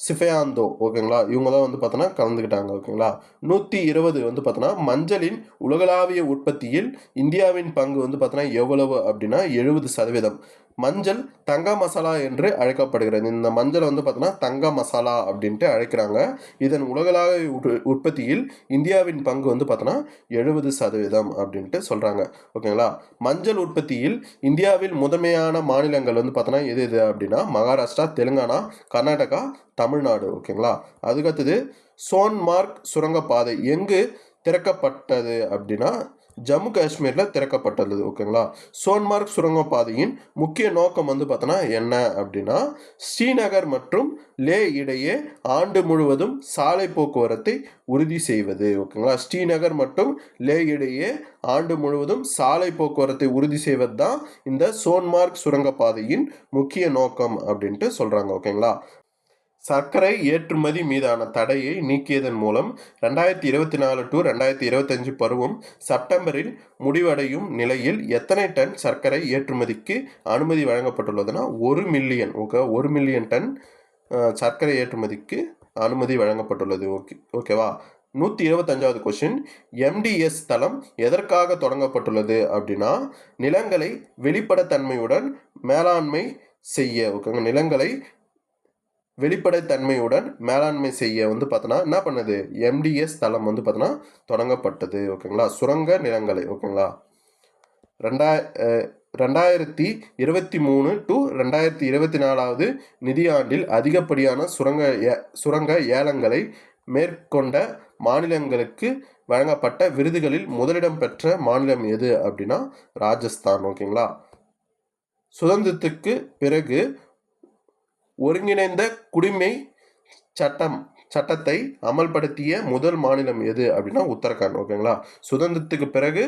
சிஃபயாந்தோ. ஓகேங்களா, இவங்க தான் வந்து பார்த்தோன்னா கலந்துக்கிட்டாங்க. ஓகேங்களா, 120 வந்து பார்த்தோன்னா மஞ்சளின் உலகளாவிய உற்பத்தியில் இந்தியாவின் பங்கு வந்து பார்த்தோன்னா எவ்வளவு அப்படின்னா 70%. மஞ்சள் தங்க மசாலா என்று அழைக்கப்படுகிறது. இந்த மஞ்சள் வந்து பார்த்தோன்னா தங்க மசாலா அப்படின்ட்டு அழைக்கிறாங்க. இதன் உலகளாவிய உற்பத்தியில் இந்தியாவின் பங்கு வந்து பார்த்தோன்னா 70% அப்படின்ட்டு சொல்கிறாங்க. ஓகேங்களா. மஞ்சள் உற்பத்தியில் இந்தியாவில் முதன்மையான மாநிலங்கள் வந்து பார்த்தோன்னா எது எது அப்படின்னா மகாராஷ்டிரா, தெலுங்கானா, கர்நாடகா, தமிழ்நாடு. ஓகேங்களா. அதுக்கடுத்தது சோன்மார்க் சுரங்கப்பாதை எங்கு திறக்கப்பட்டது அப்படின்னா ஜம்மு காஷ்மீரில் திறக்கப்பட்டுள்ளது. ஓகேங்களா. சோன்மார்க் சுரங்கப்பாதையின் முக்கிய நோக்கம் வந்து பார்த்தோன்னா என்ன அப்படின்னா ஸ்ரீநகர் மற்றும் லே இடையே ஆண்டு முழுவதும் சாலை போக்குவரத்தை உறுதி செய்வது. ஓகேங்களா. ஸ்ரீநகர் மற்றும் லே இடையே ஆண்டு முழுவதும் சாலை போக்குவரத்தை உறுதி செய்வது தான் இந்த சோன்மார்க் சுரங்கப்பாதையின் முக்கிய நோக்கம் அப்படின்ட்டு சொல்கிறாங்க. ஓகேங்களா. சர்க்கரை ஏற்றுமதி மீதான தடையை நீக்கியதன் மூலம் 2024 to 2025 பருவம் செப்டம்பரில் முடிவடையும் நிலையில் எத்தனை டன் சர்க்கரை ஏற்றுமதிக்கு அனுமதி வழங்கப்பட்டுள்ளதுன்னா 1 மில்லியன். ஓகே, 1 மில்லியன் டன் சர்க்கரை ஏற்றுமதிக்கு அனுமதி வழங்கப்பட்டுள்ளது. ஓகேவா. 125வது கொஸ்டின், எம்டிஎஸ் தளம் எதற்காக தொடங்கப்பட்டுள்ளது அப்படின்னா நிலங்களை வெளிப்படைத்தன்மையுடன் மேலாண்மை செய்ய. ஓகேங்க, நிலங்களை வெளிப்படைத்தன்மையுடன் மேலாண்மை செய்ய வந்து பார்த்தோன்னா என்ன பண்ணுது எம்டிஎஸ் தளம் வந்து பார்த்தோன்னா தொடங்கப்பட்டது. ஓகேங்களா. சுரங்க நிலங்களை. ஓகேங்களா. 2023 to 2024 நிதியாண்டில் அதிகப்படியான சுரங்க ஏலங்களை மேற்கொண்ட மாநிலங்களுக்கு வழங்கப்பட்ட விருதுகளில் முதலிடம் பெற்ற மாநிலம் எது அப்படின்னா ராஜஸ்தான். ஓகேங்களா. சுதந்திரத்துக்கு பிறகு ஒருங்கிணைந்த குடிமை சட்டத்தை அமல்படுத்திய முதல் மாநிலம் எது அப்படின்னா உத்தரகாண்ட். ஓகேங்களா. சுதந்திரத்துக்கு பிறகு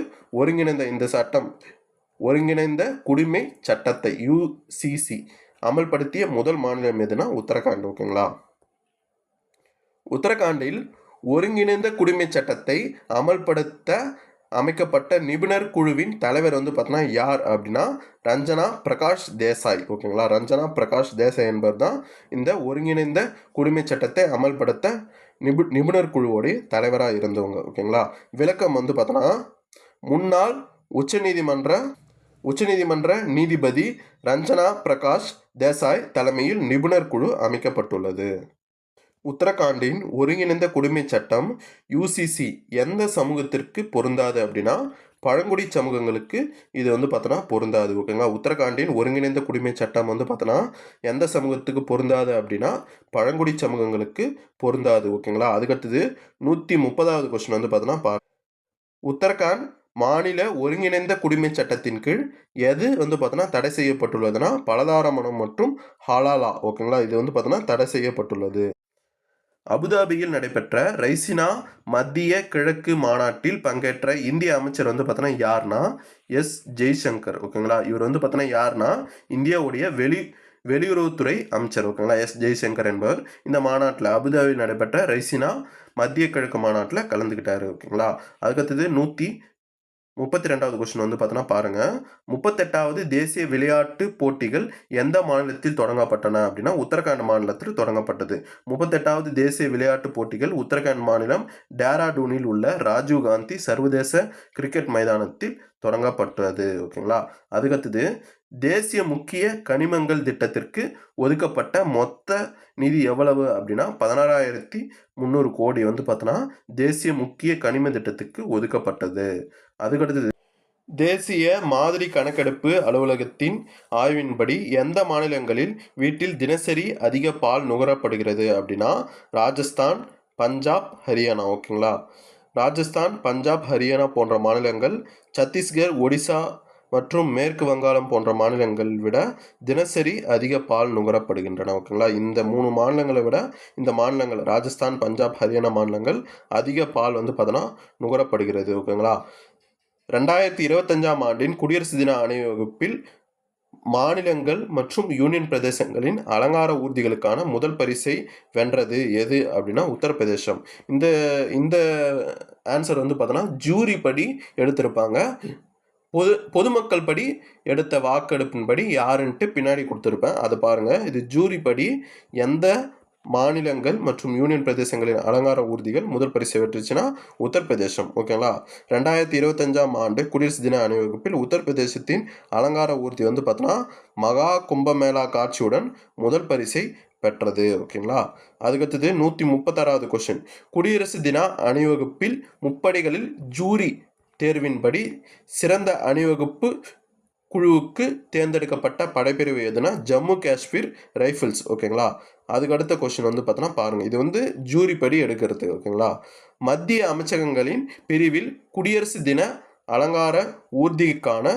ஒருங்கிணைந்த குடிமை சட்டத்தை UCC அமல்படுத்திய முதல் மாநிலம் எதுனா உத்தரகாண்ட். ஓகேங்களா. உத்தரகாண்டில் ஒருங்கிணைந்த குடிமை சட்டத்தை அமல்படுத்த அமைக்கப்பட்ட நிபுணர் குழுவின் தலைவர் வந்து பார்த்தோன்னா யார் அப்படின்னா ரஞ்சனா பிரகாஷ் தேசாய். ஓகேங்களா. ரஞ்சனா பிரகாஷ் தேசாய் என்பவர் தான் இந்த ஒருங்கிணைந்த குடிமை சட்டத்தை அமல்படுத்த நிபுணர் குழுவோடைய தலைவராக இருந்தவங்க. ஓகேங்களா. விளக்கம் வந்து பார்த்தோன்னா முன்னாள் உச்சநீதிமன்ற நீதிபதி ரஞ்சனா பிரகாஷ் தேசாய் தலைமையில் நிபுணர் குழு அமைக்கப்பட்டுள்ளது. உத்தரகாண்டின் ஒருங்கிணைந்த குடிமை சட்டம் UCC எந்த சமூகத்திற்கு பொருந்தாது அப்படின்னா பழங்குடி சமூகங்களுக்கு இது வந்து பார்த்தோன்னா பொருந்தாது. ஓகேங்களா. உத்தரகாண்டின் ஒருங்கிணைந்த குடிமை சட்டம் வந்து பார்த்தோன்னா எந்த சமூகத்துக்கு பொருந்தாது அப்படின்னா பழங்குடி சமூகங்களுக்கு பொருந்தாது. ஓகேங்களா. அதுக்கடுத்தது 130வது கொஸ்டின் வந்து பார்த்தோன்னா உத்தரகாண்ட் மாநில ஒருங்கிணைந்த குடிமை சட்டத்தின் கீழ் எது வந்து பார்த்தோன்னா தடை செய்யப்பட்டுள்ளதுன்னா பலதார மனம் மற்றும் ஹலாலா. ஓகேங்களா. இது வந்து பார்த்தோன்னா தடை செய்யப்பட்டுள்ளது. அபுதாபியில் நடைபெற்ற ரைசினா மத்திய கிழக்கு மாநாட்டில் பங்கேற்ற இந்திய அமைச்சர் வந்து பார்த்தோன்னா யார்னா ஜெய்சங்கர். ஓகேங்களா. இவர் வந்து பார்த்தோன்னா யார்னா இந்தியாவுடைய வெளியுறவுத்துறை அமைச்சர். ஓகேங்களா. ஜெய்சங்கர் என்பவர் இந்த மாநாட்டில் அபுதாபியில் நடைபெற்ற ரைசினா மத்திய கிழக்கு மாநாட்டில் கலந்துக்கிட்டாரு. ஓகேங்களா. அதுக்கடுத்தது 132வது கொஸ்டின் வந்து பார்த்தோன்னா பாருங்க, 38வது தேசிய விளையாட்டு போட்டிகள் எந்த மாநிலத்தில் தொடங்கப்பட்டன அப்படின்னா உத்தரகாண்ட் மாநிலத்தில் தொடங்கப்பட்டது. 38வது தேசிய விளையாட்டு போட்டிகள் உத்தரகாண்ட் மாநிலம் டேராடூனில் உள்ள ராஜீவ் காந்தி சர்வதேச கிரிக்கெட் மைதானத்தில் தொடங்கப்பட்டது. ஓகேங்களா. அதுக்கடுத்தது தேசிய முக்கிய கனிமங்கள் திட்டத்திற்கு ஒதுக்கப்பட்ட மொத்த நிதி எவ்வளவு அப்படின்னா 16,300 கோடி வந்து பார்த்தோன்னா தேசிய முக்கிய கனிம திட்டத்துக்கு ஒதுக்கப்பட்டது. அதுக்கடுத்தது தேசிய மாதிரி கணக்கெடுப்பு அலுவலகத்தின் ஆய்வின்படி எந்த மாநிலங்களில் வீட்டில் தினசரி அதிக பால் நுகரப்படுகிறது அப்படின்னா ராஜஸ்தான், பஞ்சாப், ஹரியானா. ஓகேங்களா. ராஜஸ்தான், பஞ்சாப், ஹரியானா போன்ற மாநிலங்கள் சத்தீஸ்கர், ஒடிசா மற்றும் மேற்கு வங்காளம் போன்ற மாநிலங்கள் விட தினசரி அதிக பால் நுகரப்படுகின்றன. ஓகேங்களா. இந்த 3 மாநிலங்களை விட இந்த மாநிலங்கள் ராஜஸ்தான், பஞ்சாப், ஹரியானா மாநிலங்கள் அதிக பால் வந்து பார்த்தோன்னா நுகரப்படுகிறது. ஓகேங்களா. 2025ஆம் ஆண்டின் குடியரசு தின அணிவகுப்பில் மாநிலங்கள் மற்றும் யூனியன் பிரதேசங்களின் அலங்கார ஊர்திகளுக்கான முதல் பரிசை வென்றது எது அப்படின்னா உத்தரப்பிரதேசம். இந்த ஆன்சர் வந்து பார்த்தோன்னா ஜூரி படி எடுத்திருப்பாங்க. பொதுமக்கள் படி எடுத்த வாக்கெடுப்பின்படி யாருன்ட்டு பின்னாடி கொடுத்துருப்பேன், அது பாருங்கள். இது ஜூரி படி எந்த மாநிலங்கள் மற்றும் யூனியன் பிரதேசங்களின் அலங்கார ஊர்திகள் முதல் பரிசை வெற்றுச்சுன்னா உத்தரப்பிரதேசம். ஓகேங்களா. 2025ஆம் ஆண்டு குடியரசு தின அணிவகுப்பில் உத்தரப்பிரதேசத்தின் அலங்கார ஊர்தி வந்து பார்த்தோன்னா மகா கும்பமேளா காட்சியுடன் முதல் பரிசை பெற்றது. ஓகேங்களா. அதுக்கடுத்தது 136வது கொஸ்டின். குடியரசு தின அணிவகுப்பில் முப்படைகளில் ஜூரி தேர்வின்படி சிறந்த அணிவகுப்பு குழுவுக்கு தேர்ந்தெடுக்கப்பட்ட படைப்பிரிவு எதுனா ஜம்மு காஷ்மீர் ரைஃபிள்ஸ். ஓகேங்களா. அதுக்கு அடுத்த கொஸ்டின் வந்து பார்த்தோன்னா பாருங்கள், இது வந்து ஜூரி படி எடுக்கிறது. ஓகேங்களா. மத்திய அமைச்சகங்களின் பிரிவில் குடியரசு தின அலங்கார ஊர்திக்கான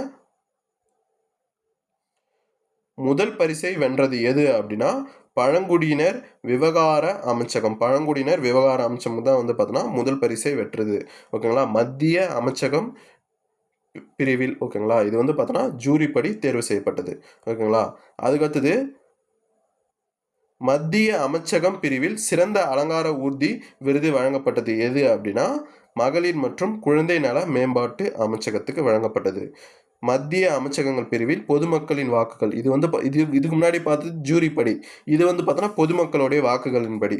முதல் பரிசை வென்றது எது அப்படின்னா பழங்குடியினர் விவகார அமைச்சகம். பழங்குடியினர் விவகார அமைச்சகம் தான் வந்து பார்த்தோன்னா முதல் பரிசை வென்றது. ஓகேங்களா. மத்திய அமைச்சகம் பிரிவில். ஓகேங்களா. இது வந்து பார்த்தோன்னா ஜூரி படி தேர்வு செய்யப்பட்டது. ஓகேங்களா. அதுக்கடுத்தது மத்திய அமைச்சகம் பிரிவில் சிறந்த அலங்கார ஊர்தி விருது வழங்கப்பட்டது எது அப்படின்னா மகளிர் மற்றும் குழந்தை நல மேம்பாட்டு அமைச்சகத்துக்கு வழங்கப்பட்டது. மத்திய அமைச்சகங்கள் பிரிவில் பொதுமக்களின் வாக்குகள். இது வந்து இதுக்கு முன்னாடி பார்த்தது ஜூரி படி. இது வந்து பார்த்தோன்னா பொதுமக்களுடைய வாக்குகளின்படி.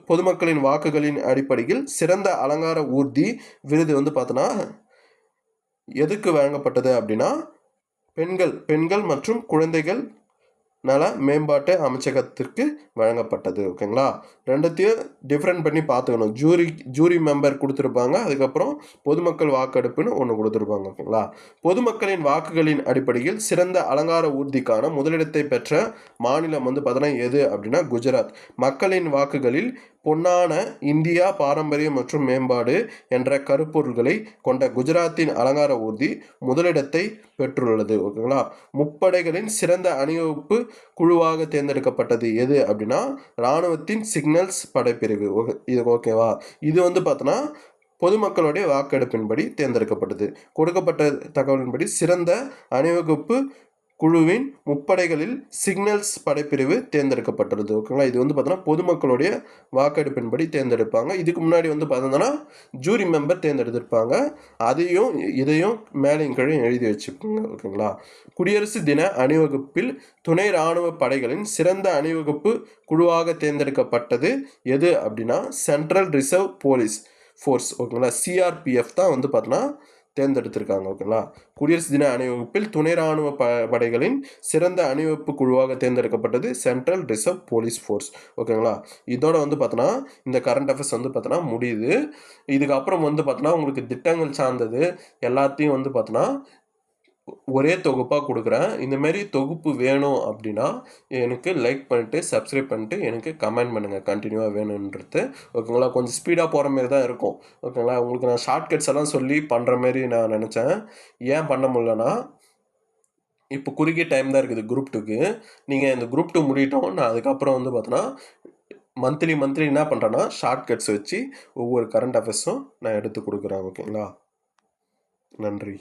பொதுமக்களின் வாக்குகளின் அடிப்படையில் சிறந்த அலங்கார ஊர்தி விருது வந்து பார்த்தோன்னா எதுக்கு வழங்கப்பட்டது அப்படின்னா பெண்கள் மற்றும் குழந்தைகள் நல மேம்பாட்டு அமைச்சகத்திற்கு வழங்கப்பட்டது. ஓகேங்களா. ரெண்டுத்தையும் டிஃப்ரெண்ட் பண்ணி பார்த்துக்கணும். ஜூரி மெம்பர் கொடுத்துருப்பாங்க, அதுக்கப்புறம் பொதுமக்கள் வாக்கெடுப்புன்னு ஒன்று கொடுத்துருப்பாங்க. ஓகேங்களா. பொதுமக்களின் வாக்குகளின் அடிப்படையில் சிறந்த அலங்கார ஊர்திக்கான முதலிடத்தை பெற்ற மாநிலம் வந்து பார்த்தோன்னா எது அப்படின்னா குஜராத். மக்களின் வாக்குகளில் பொன்னான இந்தியா பாரம்பரியம் மற்றும் மேம்பாடு என்ற கருப்பொருள்களை கொண்ட குஜராத்தின் அலங்கார ஊர்தி முதலிடத்தை பெற்றுள்ளது. ஓகேங்களா. முப்படைகளின் சிறந்த அணிவகுப்பு குழுவாக தேர்ந்தெடுக்கப்பட்டது எது அப்படின்னா இராணுவத்தின் சிக்னல்ஸ் படைப்பிரிவு. இது ஓகேவா. இது வந்து பார்த்தோன்னா பொதுமக்களுடைய வாக்கெடுப்பின்படி தேர்ந்தெடுக்கப்பட்டது. கொடுக்கப்பட்ட தகவலின்படி சிறந்த அணிவகுப்பு குழுவின் முப்படைகளில் சிக்னல்ஸ் படைப்பிரிவு தேர்ந்தெடுக்கப்பட்டுள்ளது. ஓகேங்களா. இது வந்து பார்த்தோன்னா பொதுமக்களுடைய வாக்கெடுப்பின்படி தேர்ந்தெடுப்பாங்க. இதுக்கு முன்னாடி வந்து பார்த்தோன்னா ஜூரி மெம்பர் தேர்ந்தெடுத்திருப்பாங்க. இதையும் மேலையும் கீழே எழுதி வச்சுக்கோங்க. ஓகேங்களா. குடியரசு தின அணிவகுப்பில் துணை இராணுவ படைகளின் சிறந்த அணிவகுப்பு குழுவாக தேர்ந்தெடுக்கப்பட்டது எது அப்படின்னா சென்ட்ரல் ரிசர்வ் போலீஸ் ஃபோர்ஸ். ஓகேங்களா. சிஆர்பிஎஃப் தான் வந்து பார்த்தோன்னா தேர்ந்தெடுத்திருக்காங்க. ஓகேங்களா. குடியரசு தின அணிவகுப்பில் துணை இராணுவ படைகளின் சிறந்த அணிவகுப்பு குழுவாக தேர்ந்தெடுக்கப்பட்டது சென்ட்ரல் ரிசர்வ் போலீஸ் ஃபோர்ஸ். ஓகேங்களா. இதோட வந்து பார்த்தோன்னா இந்த கரண்ட் அஃபேர்ஸ் வந்து பார்த்தோன்னா முடியுது. இதுக்கப்புறம் வந்து பார்த்தோன்னா உங்களுக்கு திட்டங்கள் சார்ந்தது எல்லாத்தையும் வந்து பார்த்தோன்னா ஒரே தொகுப்பாக கொடுக்குறேன். இந்தமாரி தொகுப்பு வேணும் அப்படின்னா எனக்கு லைக் பண்ணிட்டு சப்ஸ்கிரைப் பண்ணிட்டு எனக்கு கமெண்ட் பண்ணுங்கள் கண்டினியூவாக வேணுன்றது. ஓகேங்களா. கொஞ்சம் ஸ்பீடாக போகிற மாரி தான் இருக்கும். ஓகேங்களா. உங்களுக்கு நான் ஷார்ட்கட்ஸ் எல்லாம் சொல்லி பண்ணுற மாரி நான் நினச்சேன். ஏன் பண்ண முடியலன்னா இப்போ குறுகிய டைம் தான் இருக்குது குரூப் 2க்கு. நீங்கள் இந்த குரூப் 2 முடியட்டும். நான் அதுக்கப்புறம் வந்து பார்த்தோன்னா மந்த்லி என்ன பண்ணுறேன்னா ஷார்ட்கட்ஸ் வச்சு ஒவ்வொரு கரண்ட் அஃபேர்ஸும் நான் எடுத்து கொடுக்குறேன். ஓகேங்களா. நன்றி.